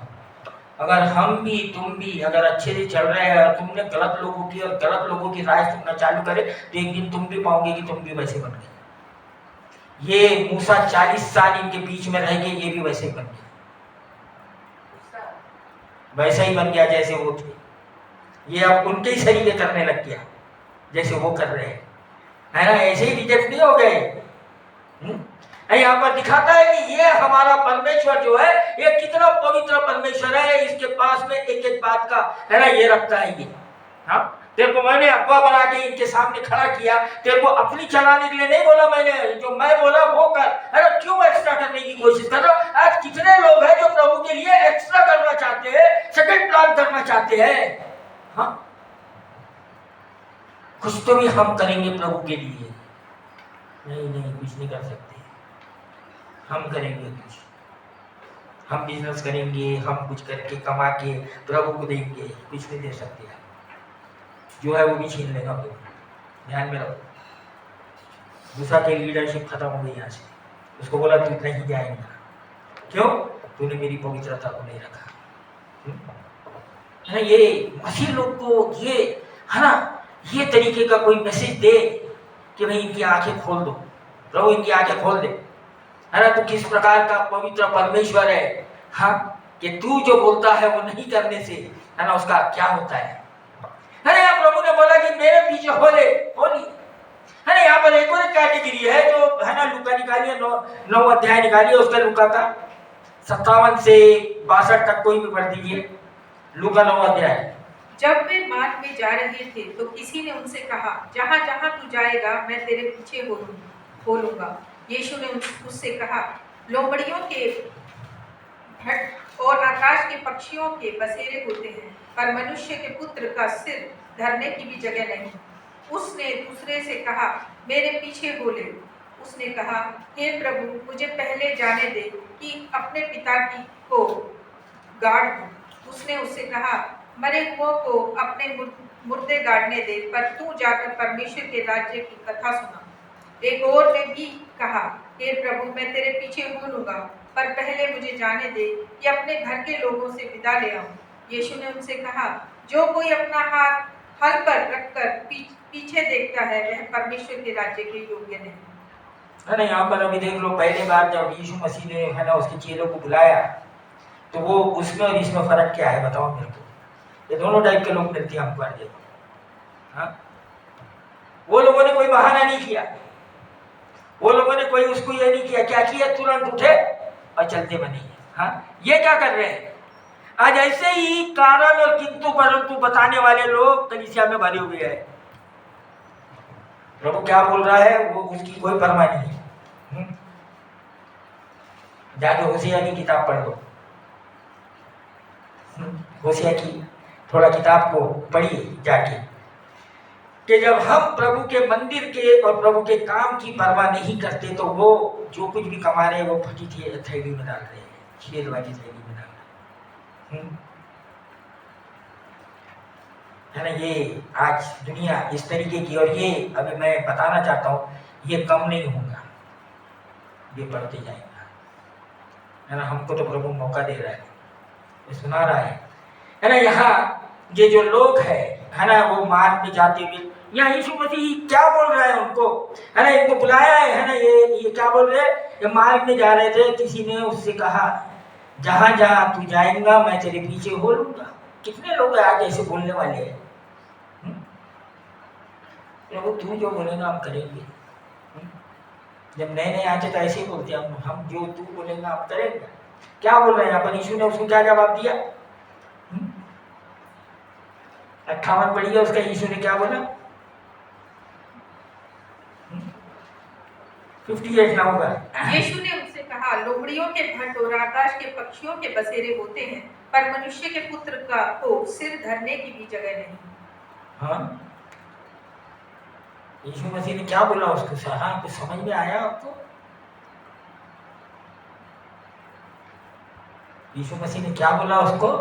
अगर हम भी, तुम भी अगर अच्छे से चल रहे हैं और तुमने गलत लोगों की और गलत लोगों की राय सुनना चालू करे, तो एक दिन तुम भी पाओगे कि तुम भी वैसे बन गए। ये मूसा 40 साल इनके बीच में रह गए, ये भी वैसे ही बन गया, वैसा ही बन गया जैसे वो थे। ये अब उनके ही सरीके करने लग गया जैसे वो कर रहे हैं, है ना। ऐसे ही रिजेक्ट नहीं हो गए। यहाँ पर दिखाता है कि ये हमारा परमेश्वर जो है, ये कितना पवित्र परमेश्वर है। इसके पास में एक एक बात का, है ना, ये रखता है ये। हाँ, तेरे को मैंने अगुआ बना के इनके सामने खड़ा किया, तेरे को अपनी चलाने के लिए नहीं बोला मैंने, जो मैं बोला वो कर। अरे क्यों एक्स्ट्रा करने की कोशिश कर रहा हो? आज कितने लोग हैं जो प्रभु के लिए एक्स्ट्रा करना चाहते हैं, सेकंड प्लान करना चाहते हैं। हाँ, कुछ तो भी हम करेंगे प्रभु के लिए। नहीं, कुछ नहीं कर सकते। हम करेंगे कुछ, हम बिजनेस करेंगे, हम कुछ करके कमा के प्रभु को देंगे, कुछ नहीं दे सकते। जो है वो भी छीन लेगा प्रभु। ध्यान में रखो। मूसा की लीडरशिप खत्म हो गई यहाँ से। उसको बोला तू नहीं जाएगा, क्यों? तूने मेरी पवित्रता को नहीं रखा। है ना। ये मसीह लोग को ये, है ना, ये तरीके का कोई मैसेज दे कि भाई इनकी आंखें खोल दो, प्रभु इनकी आंखें खोल दे, है ना। तो किस प्रकार का पवित्र परमेश्वर है। हाँ, कि तू जो बोलता है वो नहीं करने से, है ना, उसका क्या होता है ना। यहाँ प्रभु ने बोला कि मेरे पीछे होली, है ना। यहाँ पर एक और कैटेगरी है जो, है ना, लूका निकालिए, 9 अध्याय निकालिए उसका, लूका का 57 से 62 तक कोई भी पढ़ दीजिए। लूका 9 अध्याय। जब वे मार्ग में जा रहे थे तो किसी ने उनसे कहा, जहाँ जहाँ तू जाएगा मैं तेरे पीछे हो लूंगा। यीशु ने उससे कहा, लोमड़ियों के भट और आकाश के पक्षियों के बसेरे होते हैं, पर मनुष्य के पुत्र का सिर धरने की भी जगह नहीं। उसने दूसरे से कहा, मेरे पीछे हो ले। उसने कहा, हे प्रभु, मुझे पहले जाने दे कि अपने पिता की को गाड़ दूं। उसने उससे कहा, मरे हुओं को अपने मुर्दे गाड़ने दे, पर तू जाकर परमेश्वर के राज्य की कथा सुना। एक और ने भी कहा, हे प्रभु, मैं तेरे पीछे हो लूंगा, पर पहले मुझे जाने दे कि अपने घर के लोगों से विदा ले आऊं। यीशु ने उनसे कहा, जो कोई अपना हाथ हल पर रखकर पीछे देखता है वह परमेश्वर के राज्य के योग्य नहीं। है ना, यहाँ पर अभी देख लो, पहले बार जब यीशु मसीह ने है ना उसके चेलों को बुलाया तो वो उसमें और इसमें फर्क क्या है बताओ मेरे को। ये दोनों टाइप के लोग मिलते हैं हमको आज देखो। हाँ, वो लोगों ने कोई बहाना नहीं किया, वो लोगों ने कोई उसको ये नहीं किया, क्या किया, तुरंत उठे और चलते बने। हाँ, ये क्या कर रहे हैं आज, ऐसे ही कारण और किंतु परंतु बताने वाले लोग कलीसिया में भरे हुए हैं। प्रभु क्या बोल रहा है वो उसकी कोई परवाह नहीं है। जाके होशिया की किताब पढ़ लो, होशिया की थोड़ा किताब को पढ़िए जाके, कि जब हम प्रभु के मंदिर के और प्रभु के काम की परवाह नहीं करते तो वो जो कुछ भी कमा रहे हैं वो फटी थैली में डाल रहे हैं, छेद वाली थैली में डाल रहे हैं। है ना, ये आज दुनिया इस तरीके की, और ये अभी मैं बताना चाहता हूँ ये कम नहीं होगा, ये बढ़ते जाएगा। है ना, हमको तो प्रभु मौका दे रहा है, सुना रहा है ना। यहाँ ये जो लोग है ना वो मार्ग में जाते हुए, यहाँ यीशु मसीह क्या बोल रहा है उनको, है ना, इनको बुलाया है ना, ये क्या बोल रहे हैं, ये मार्ग में जा रहे थे, किसी ने उससे कहा जहां जहां तू जाएगा मैं तेरे पीछे हो लूंगा। कितने लोग आज ऐसे बोलने वाले हैं, प्रभु तू जो बोलेगा हम करेंगे। जब नए नए आते तो ऐसे ही बोलते हम जो तू बोलेगा हम करेंगे। क्या बोल रहे हैं यहाँ पर यीशु ने, उसको क्या जवाब दिया, 58 पढ़िए उसका, यीशु ने क्या बोला, 58 ना होगा। यीशु ने उनसे कहा, लोमड़ियों के भट्ट और आकाश के पक्षियों के बसेरे होते हैं, पर मनुष्य के पुत्र का को सिर धरने की भी जगह नहीं। हाँ, यीशु मसीह ने क्या बोला उसको, हाँ कुछ समझ में आया आपको? यीशु मसीह ने क्या बोला उसको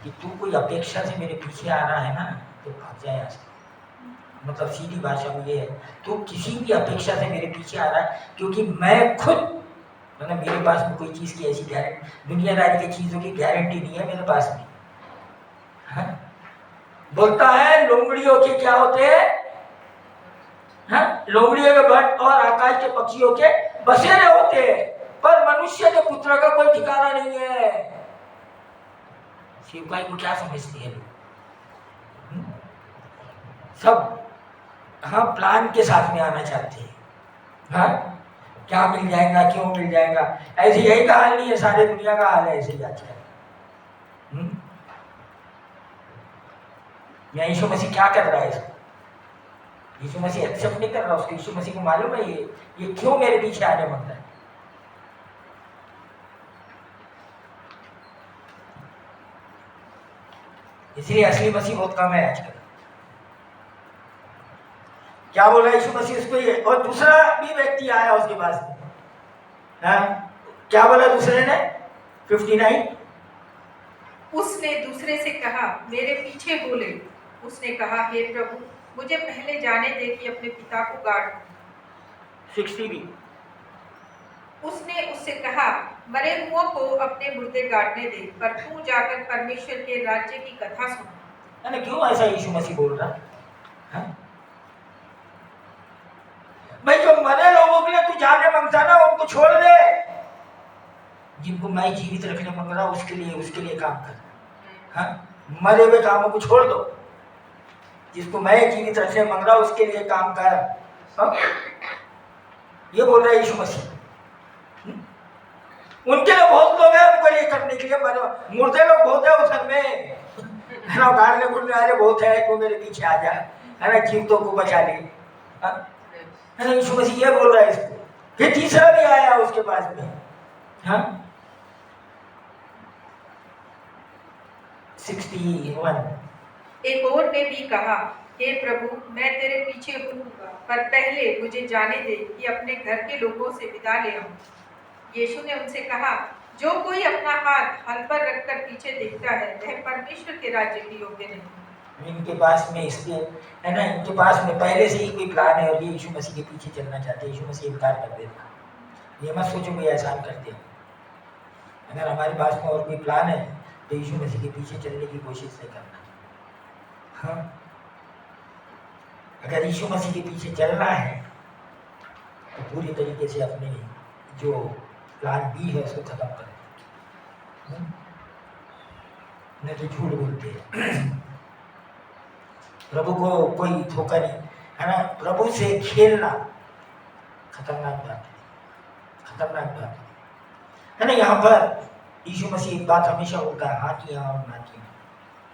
कि तू कोई अपेक्षा से मेरे पीछे आ रहा है ना तो भाग जाए यहाँ से। मतलब सीधी भाषा में ये है, तू किसी भी अपेक्षा से मेरे पीछे आ रहा है, क्योंकि मैं खुद मतलब मेरे पास में कोई चीज़ की ऐसी गारंटी, दुनियादारी की चीज़ों की गारंटी नहीं है मेरे पास में। हाँ? बोलता है लोमड़ियों के क्या होते हैं, हाँ? लोमड़ियों के भट्ट और आकाश के पक्षियों के बसेरे होते हैं, पर मनुष्य के पुत्र का कोई ठिकाना नहीं है। शिवकाई को क्या समझती है लोग, सब हाँ प्लान के साथ में आना चाहते हैं। हाँ, क्या मिल जाएगा, क्यों मिल जाएगा, ऐसे यही का हाल नहीं है, सारे दुनिया का हाल है ऐसे ही आजकल। यीशु मसीह क्या कर रहा है इसको, यीशु मसीह एक्सेप्ट नहीं कर रहा उसको। यीशु मसीह को मालूम है ये क्यों मेरे पीछे आने मांगता है। इसलिए असली मसीह बहुत कम है आजकल। क्या बोला यीशु मसीह उसको ये, और दूसरा भी व्यक्ति आया उसके पास में, हाँ? क्या बोला दूसरे ने, 59, उसने दूसरे से कहा मेरे पीछे बोले। उसने कहा, हे प्रभु मुझे पहले जाने दे कि अपने पिता को गाड़ दूं। 60 भी, उसने उससे कहा, मरे हुओं को अपने मुर्दे गाड़ने दे, पर तू जाकर परमेश्वर के राज्य की कथा सुन। है ना, क्यों ऐसा यीशु मसीह बोल रहा है? भाई जो मरे लोगों के लिए तू जाने मांगता ना उनको छोड़ दे, जिनको मैं जीवित रखने मांग रहा उसके लिए काम कर। हाँ, मरे हुए कामों को छोड़ दो, जिसको मैं जीवित रखने मांग रहा उसके लिए काम कर। हाँ? ये बोल रहा है यीशु मसीह। उनके लिए बहुत लोग हैं उनको ये करने के लिए, मुर्दे लोग बहुत है उस घर में, है ना, गाड़ने गुड़ने वाले बहुत है, तो मेरे पीछे आ जा, है ना, जीवतों को बचा ले। है ना, यीशु मसीह ये बोल रहा है इसको। फिर तीसरा भी आया उसके पास में, हाँ 61, एक और ने भी कहा, हे प्रभु मैं तेरे पीछे हूँगा, पर पहले मुझे जाने दे कि अपने घर के लोगों से विदा ले आऊं। यीशु ने उनसे कहा, जो कोई अपना हाथ हल पर रखकर पीछे देखता है वह परमेश्वर के राज्य के योग्य नहीं। इनके पास में इसलिए है ना, इनके पास में पहले से ही कोई प्लान है और ये यीशु मसीह के पीछे चलना चाहते हैं। यीशु मसीह इनकार कर देता, ये मत सोचो कोई एहसान कर दिया। अगर हमारे पास में और कोई प्लान है तो यीशु मसीह के पीछे चलने की कोशिश नहीं करना। हाँ, अगर यीशु मसीह के पीछे चलना है तो पूरी तरीके से अपने जो प्लान बी है उसको खत्म कर दो, नहीं तो झूठ बोलते हैं। प्रभु को कोई धोखा नहीं, है ना। प्रभु से खेलना खतरनाक बात है, खतरनाक बात है ना। यहाँ पर यीशु मसीह एक बात हमेशा बोलता है, हाँ किया और ना किया,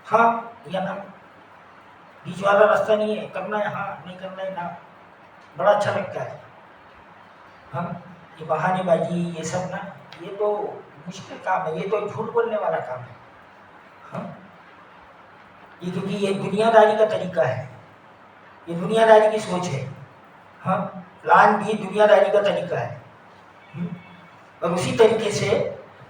हाँ या ना, बीच वाला रास्ता नहीं है, करना है हाँ, नहीं करना है ना। बड़ा अच्छा लगता है। हम ये बहानेबाजी ये सब ना, ये तो मुश्किल काम है, ये तो झूठ बोलने वाला काम है। हाँ, ये क्योंकि ये दुनियादारी का तरीका है, ये दुनियादारी की सोच है। हाँ, प्लान भी दुनियादारी का तरीका है। और उसी तरीके से,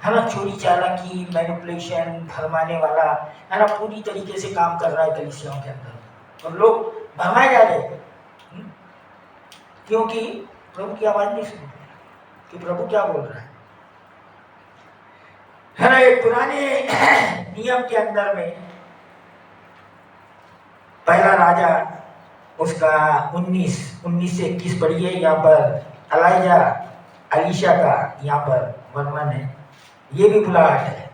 है ना, चोरी चालाकी, मैनिपुलेशन, भरमाने वाला, है ना, पूरी तरीके से काम कर रहा है कलीसियाओं के अंदर, और लोग भरमाए जा रहे हैं। क्योंकि प्रभु की आवाज नहीं सुन रहे कि प्रभु क्या बोल रहा है ना। एक पुराने नियम के अंदर में पहला राजा उसका 19 से 21 पढ़िए। यहाँ पर अलीशा का यहाँ पर वर्णन है, ये भी बुलाहट है।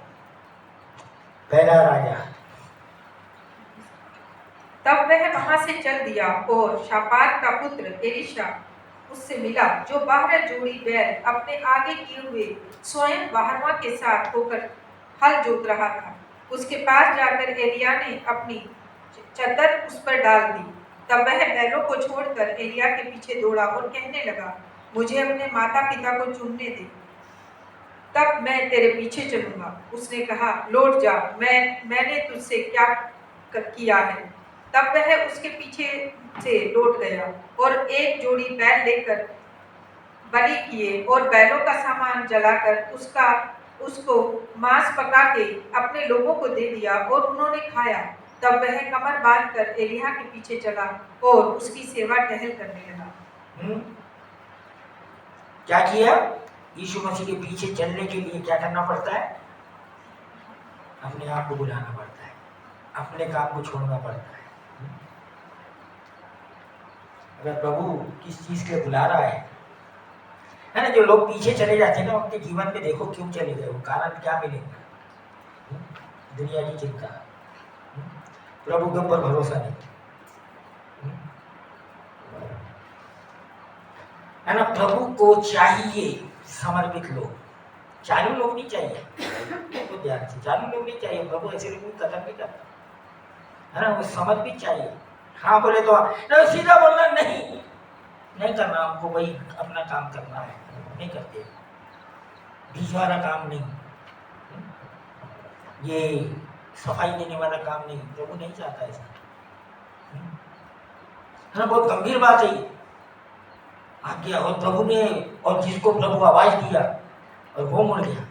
पहला राजा। तब वह वहां से चल दिया और शापात का पुत्र एलीशा उससे मिला, जो 12 जोड़ी बैल अपने आगे किए हुए स्वयं बाहरवा के साथ होकर हल जोत रहा था। उसके पास जाकर एलिया ने अपनी चद्दर उस पर डाल दी। तब वह बैलों को छोड़कर एलिया के पीछे दौड़ा और कहने लगा, मुझे अपने माता पिता को चुनने दे, तब मैं तेरे पीछे चलूंगा। उसने कहा, लौट जा, मैंने तुझसे क्या किया है। तब वह उसके पीछे से लौट गया और एक जोड़ी बैल लेकर बलि किए और बैलों का सामान जलाकर उसको मांस पका के अपने लोगों को दे दिया और उन्होंने खाया। तब वह कमर बांधकर एलिया के पीछे चला और उसकी सेवा टहल करने लगा। क्या किया? यीशु मसीह के पीछे चलने के लिए क्या करना पड़ता है? अपने आप को बुलाना पड़ता है, अपने काम को छोड़ना पड़ता है। अगर प्रभु किस चीज के बुला रहा है ना, जो लोग पीछे चले जाते हैं ना, उनके जीवन में देखो क्यों चले गए, वो कारण क्या मिलेगा? दुनिया की चिंता, प्रभु के ऊपर भरोसा नहीं, है ना। प्रभु को चाहिए समर्पित लोग, चालू लोग नहीं चाहिए। तो ध्यान से, चालू लोग नहीं चाहिए। प्रभु ऐसे लोग कदर नहीं करता, है ना। वो समर्पित चाहिए। हाँ बोले तो नहीं, सीधा बोलना नहीं करना, हमको वही अपना काम करना है, नहीं करते। बीच वाला काम नहीं, ये सफाई देने वाला काम नहीं, प्रभु नहीं चाहता ऐसा, है ना। बहुत गंभीर बात है ये। आज्ञा और प्रभु ने, और जिसको प्रभु आवाज दिया और वो मुड़ गया।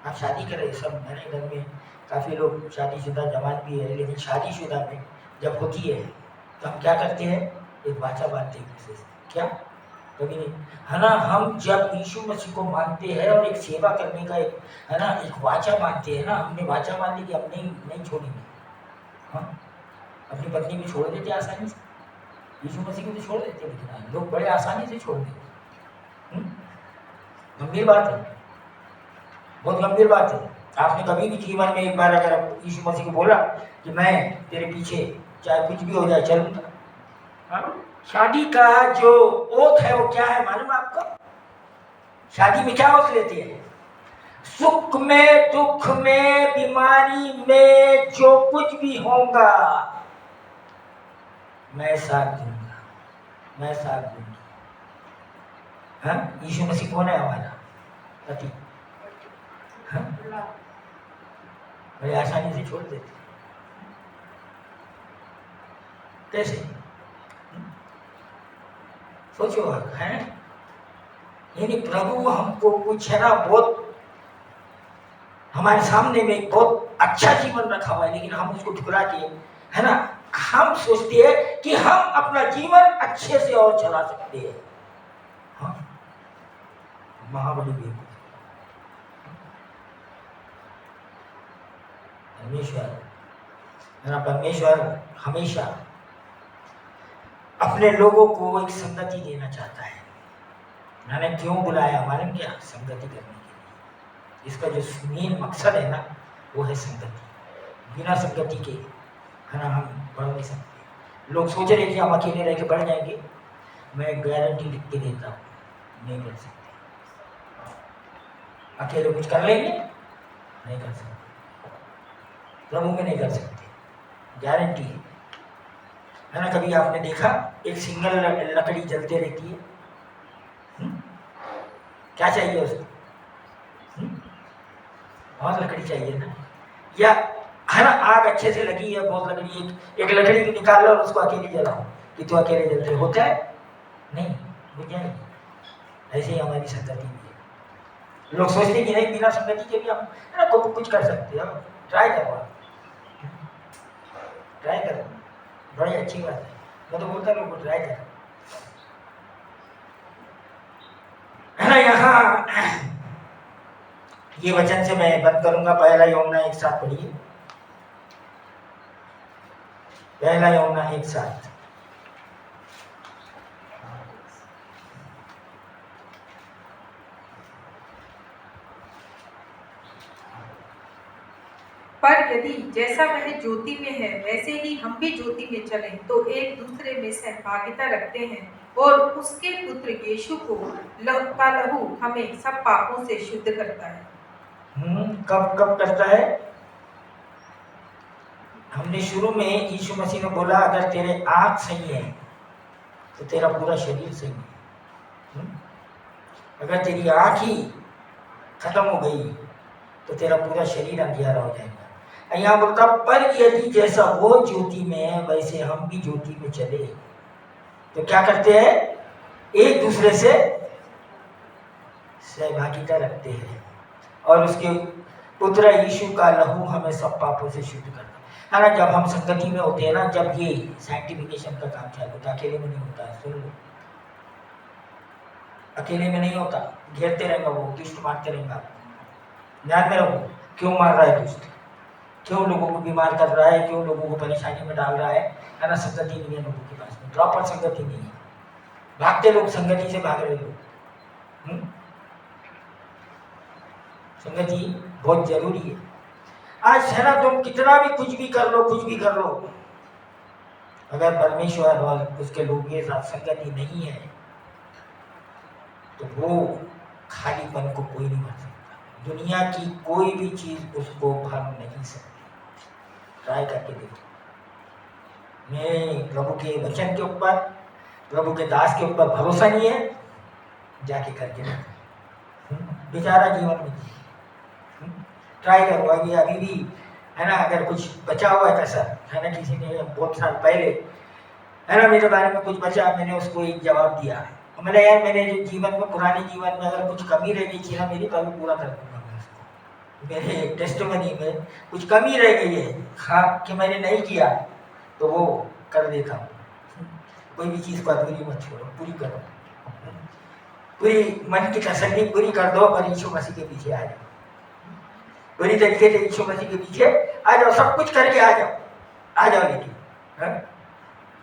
आप शादी करें, सब मेरे घर में काफ़ी लोग शादीशुदा जवान भी है, लेकिन शादीशुदा में जब होती है तो हम क्या करते हैं? एक वाचा बांधते हैं किसी से, क्या कभी नहीं, है ना। हम जब यीशु मसीह को मानते हैं और एक सेवा करने का एक, है ना, एक वाचा बांधते हैं ना, हमने वाचा बांधी कि हम नहीं छोड़ेंगे। हाँ, अपनी पत्नी भी छोड़ देते आसानी से, यीशु मसीह को भी छोड़ देते, लेकिन लोग बड़े आसानी से छोड़ देते। गंभीर बात है, बहुत गंभीर बात है। आपने कभी भी जीवन में एक बार अगर यीशु मसीह को बोला कि मैं तेरे पीछे चाहे कुछ भी हो जाए चलूंगा। शादी का जो ओथ है वो क्या है मालूम आपको? शादी में क्या ओथ लेते हैं? सुख में, दुख में, बीमारी में, जो कुछ भी होगा मैं साथ दूंगा, मैं साथ दूंगी। हाँ, यीशु मसीह कौन है? हमारा पति। हाँ, बड़े आसानी से छोड़ देते, कैसे? सोचो, है यानी प्रभु हमको कुछ, है ना, बहुत हमारे सामने में बहुत अच्छा जीवन रखा हुआ है, लेकिन हम उसको ठुकरा के, है ना, हम सोचते हैं कि हम अपना जीवन अच्छे से और चला सकते हैं। हाँ, महाबली बेवकूफ। परमेश्वर है ना, परमेश्वर हमेशा अपने लोगों को एक संगति देना चाहता है। मैंने क्यों बुलाया मालूम क्या? संगति करने के लिए। इसका जो मेन मकसद है ना, वो है संगति। बिना संगति के है ना हम बढ़ नहीं सकते। लोग सोच रहे कि हम अकेले रह के बढ़ जाएंगे, मैं गारंटी लिख के देता हूँ, नहीं कर सकते। अकेले कुछ कर लेंगे? नहीं कर सकते। प्रभु में नहीं कर सकते, गारंटी है ना। कभी आपने देखा एक सिंगल लकड़ी जलते रहती है? क्या चाहिए उसको? बहुत लकड़ी चाहिए ना, या है ना, आग अच्छे से लगी है, बहुत लकड़ी, एक लकड़ी को निकाल लो और उसको अकेले जलाओ कि तू अकेले जलते होता है? नहीं, बुझ जाएगी। ऐसे ही हमारी संगति भी है। लोग सोचते कि नहीं बिना संगति के भी हम है ना कुछ कर सकते हैं। ट्राई करो, ट्राई करो, बड़ी अच्छी बात है। मैं तो बोलता लोगों को ट्राई करो, है ना। यहाँ ये वचन से मैं बंद करूंगा। पहला यूहन्ना एक साथ पढ़िए, पहला यूहन्ना एक साथ। पर यदि जैसा वह ज्योति में है वैसे ही हम भी ज्योति में चलें तो एक दूसरे में सहभागिता रखते हैं, और उसके पुत्र यीशु को का लहू हमें सब पापों से शुद्ध करता है। कब कब करता है? हमने शुरू में यीशु मसीह ने बोला अगर तेरे आँख सही है तो तेरा पूरा शरीर सही है। अगर तेरी आँख ही खत्म हो गई तो तेरा पूरा शरीर अंधियारा हो जाएगा। यहाँ बोलता पर यदि जैसा वो ज्योति में है वैसे हम भी ज्योति में चले तो क्या करते हैं? एक दूसरे से सहभागिता रखते हैं, और उसके पुत्र यीशु का लहू हमें सब पापों से शुद्ध करता है ना। जब हम संगति में होते हैं ना, जब ये सैंक्टिफिकेशन का काम चालू होता है, अकेले में नहीं होता है। सुन लो, अकेले में नहीं होता। घेरते रहेगा वो, दुष्ट मारते रहेगा। ध्यान में रखो, क्यों मार रहा है दुष्ट, क्यों लोगों को बीमार कर रहा है, क्यों लोगों को परेशानी में डाल रहा है ना। संगति नहीं है लोगों के पास में, प्रॉपर संगति नहीं है। भागते लोग, संगति से भाग रहे लोग। संगति बहुत जरूरी है। आज है ना, तुम कितना भी कुछ भी कर लो, कुछ भी कर लो, अगर परमेश्वर और उसके लोगों के साथ संगति नहीं है तो वो खालीपन को कोई नहीं भर सकता। दुनिया की कोई भी चीज उसको भर नहीं सकती। ट्राई करके देखो। मैं प्रभु के वचन के ऊपर, प्रभु के दास के ऊपर भरोसा नहीं है, जाके करके देखो। बेचारा जीवन में ट्राई करो। अभी भी है ना, अगर कुछ बचा हुआ है कसर है ना, किसी ने बहुत साल पहले है ना मेरे बारे में कुछ बचा, मैंने उसको एक जवाब दिया। मैंने यार, मैंने जो जीवन में, पुराने जीवन में अगर कुछ कमी रह गई थी ना मेरी, तो अभी पूरा कर दूंगा मैं उसको। मेरे टेस्टमनी में कुछ कमी रह गई है हाँ, कि मैंने नहीं किया, तो वो कर देता हूँ। कोई भी चीज़ को अधूरी मत छोड़ो, पूरी करो। पूरी मन की तसल्ली पूरी कर दो और यीशु मसीह के पीछे आ जाओ। पूरी तरीके से यीशु मसीह के पीछे आ जाओ, सब कुछ करके आ जाओ, आ जाओ। लेकिन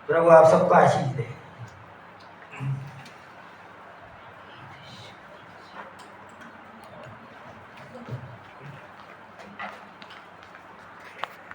प्रभु आप सबको आशीष दे।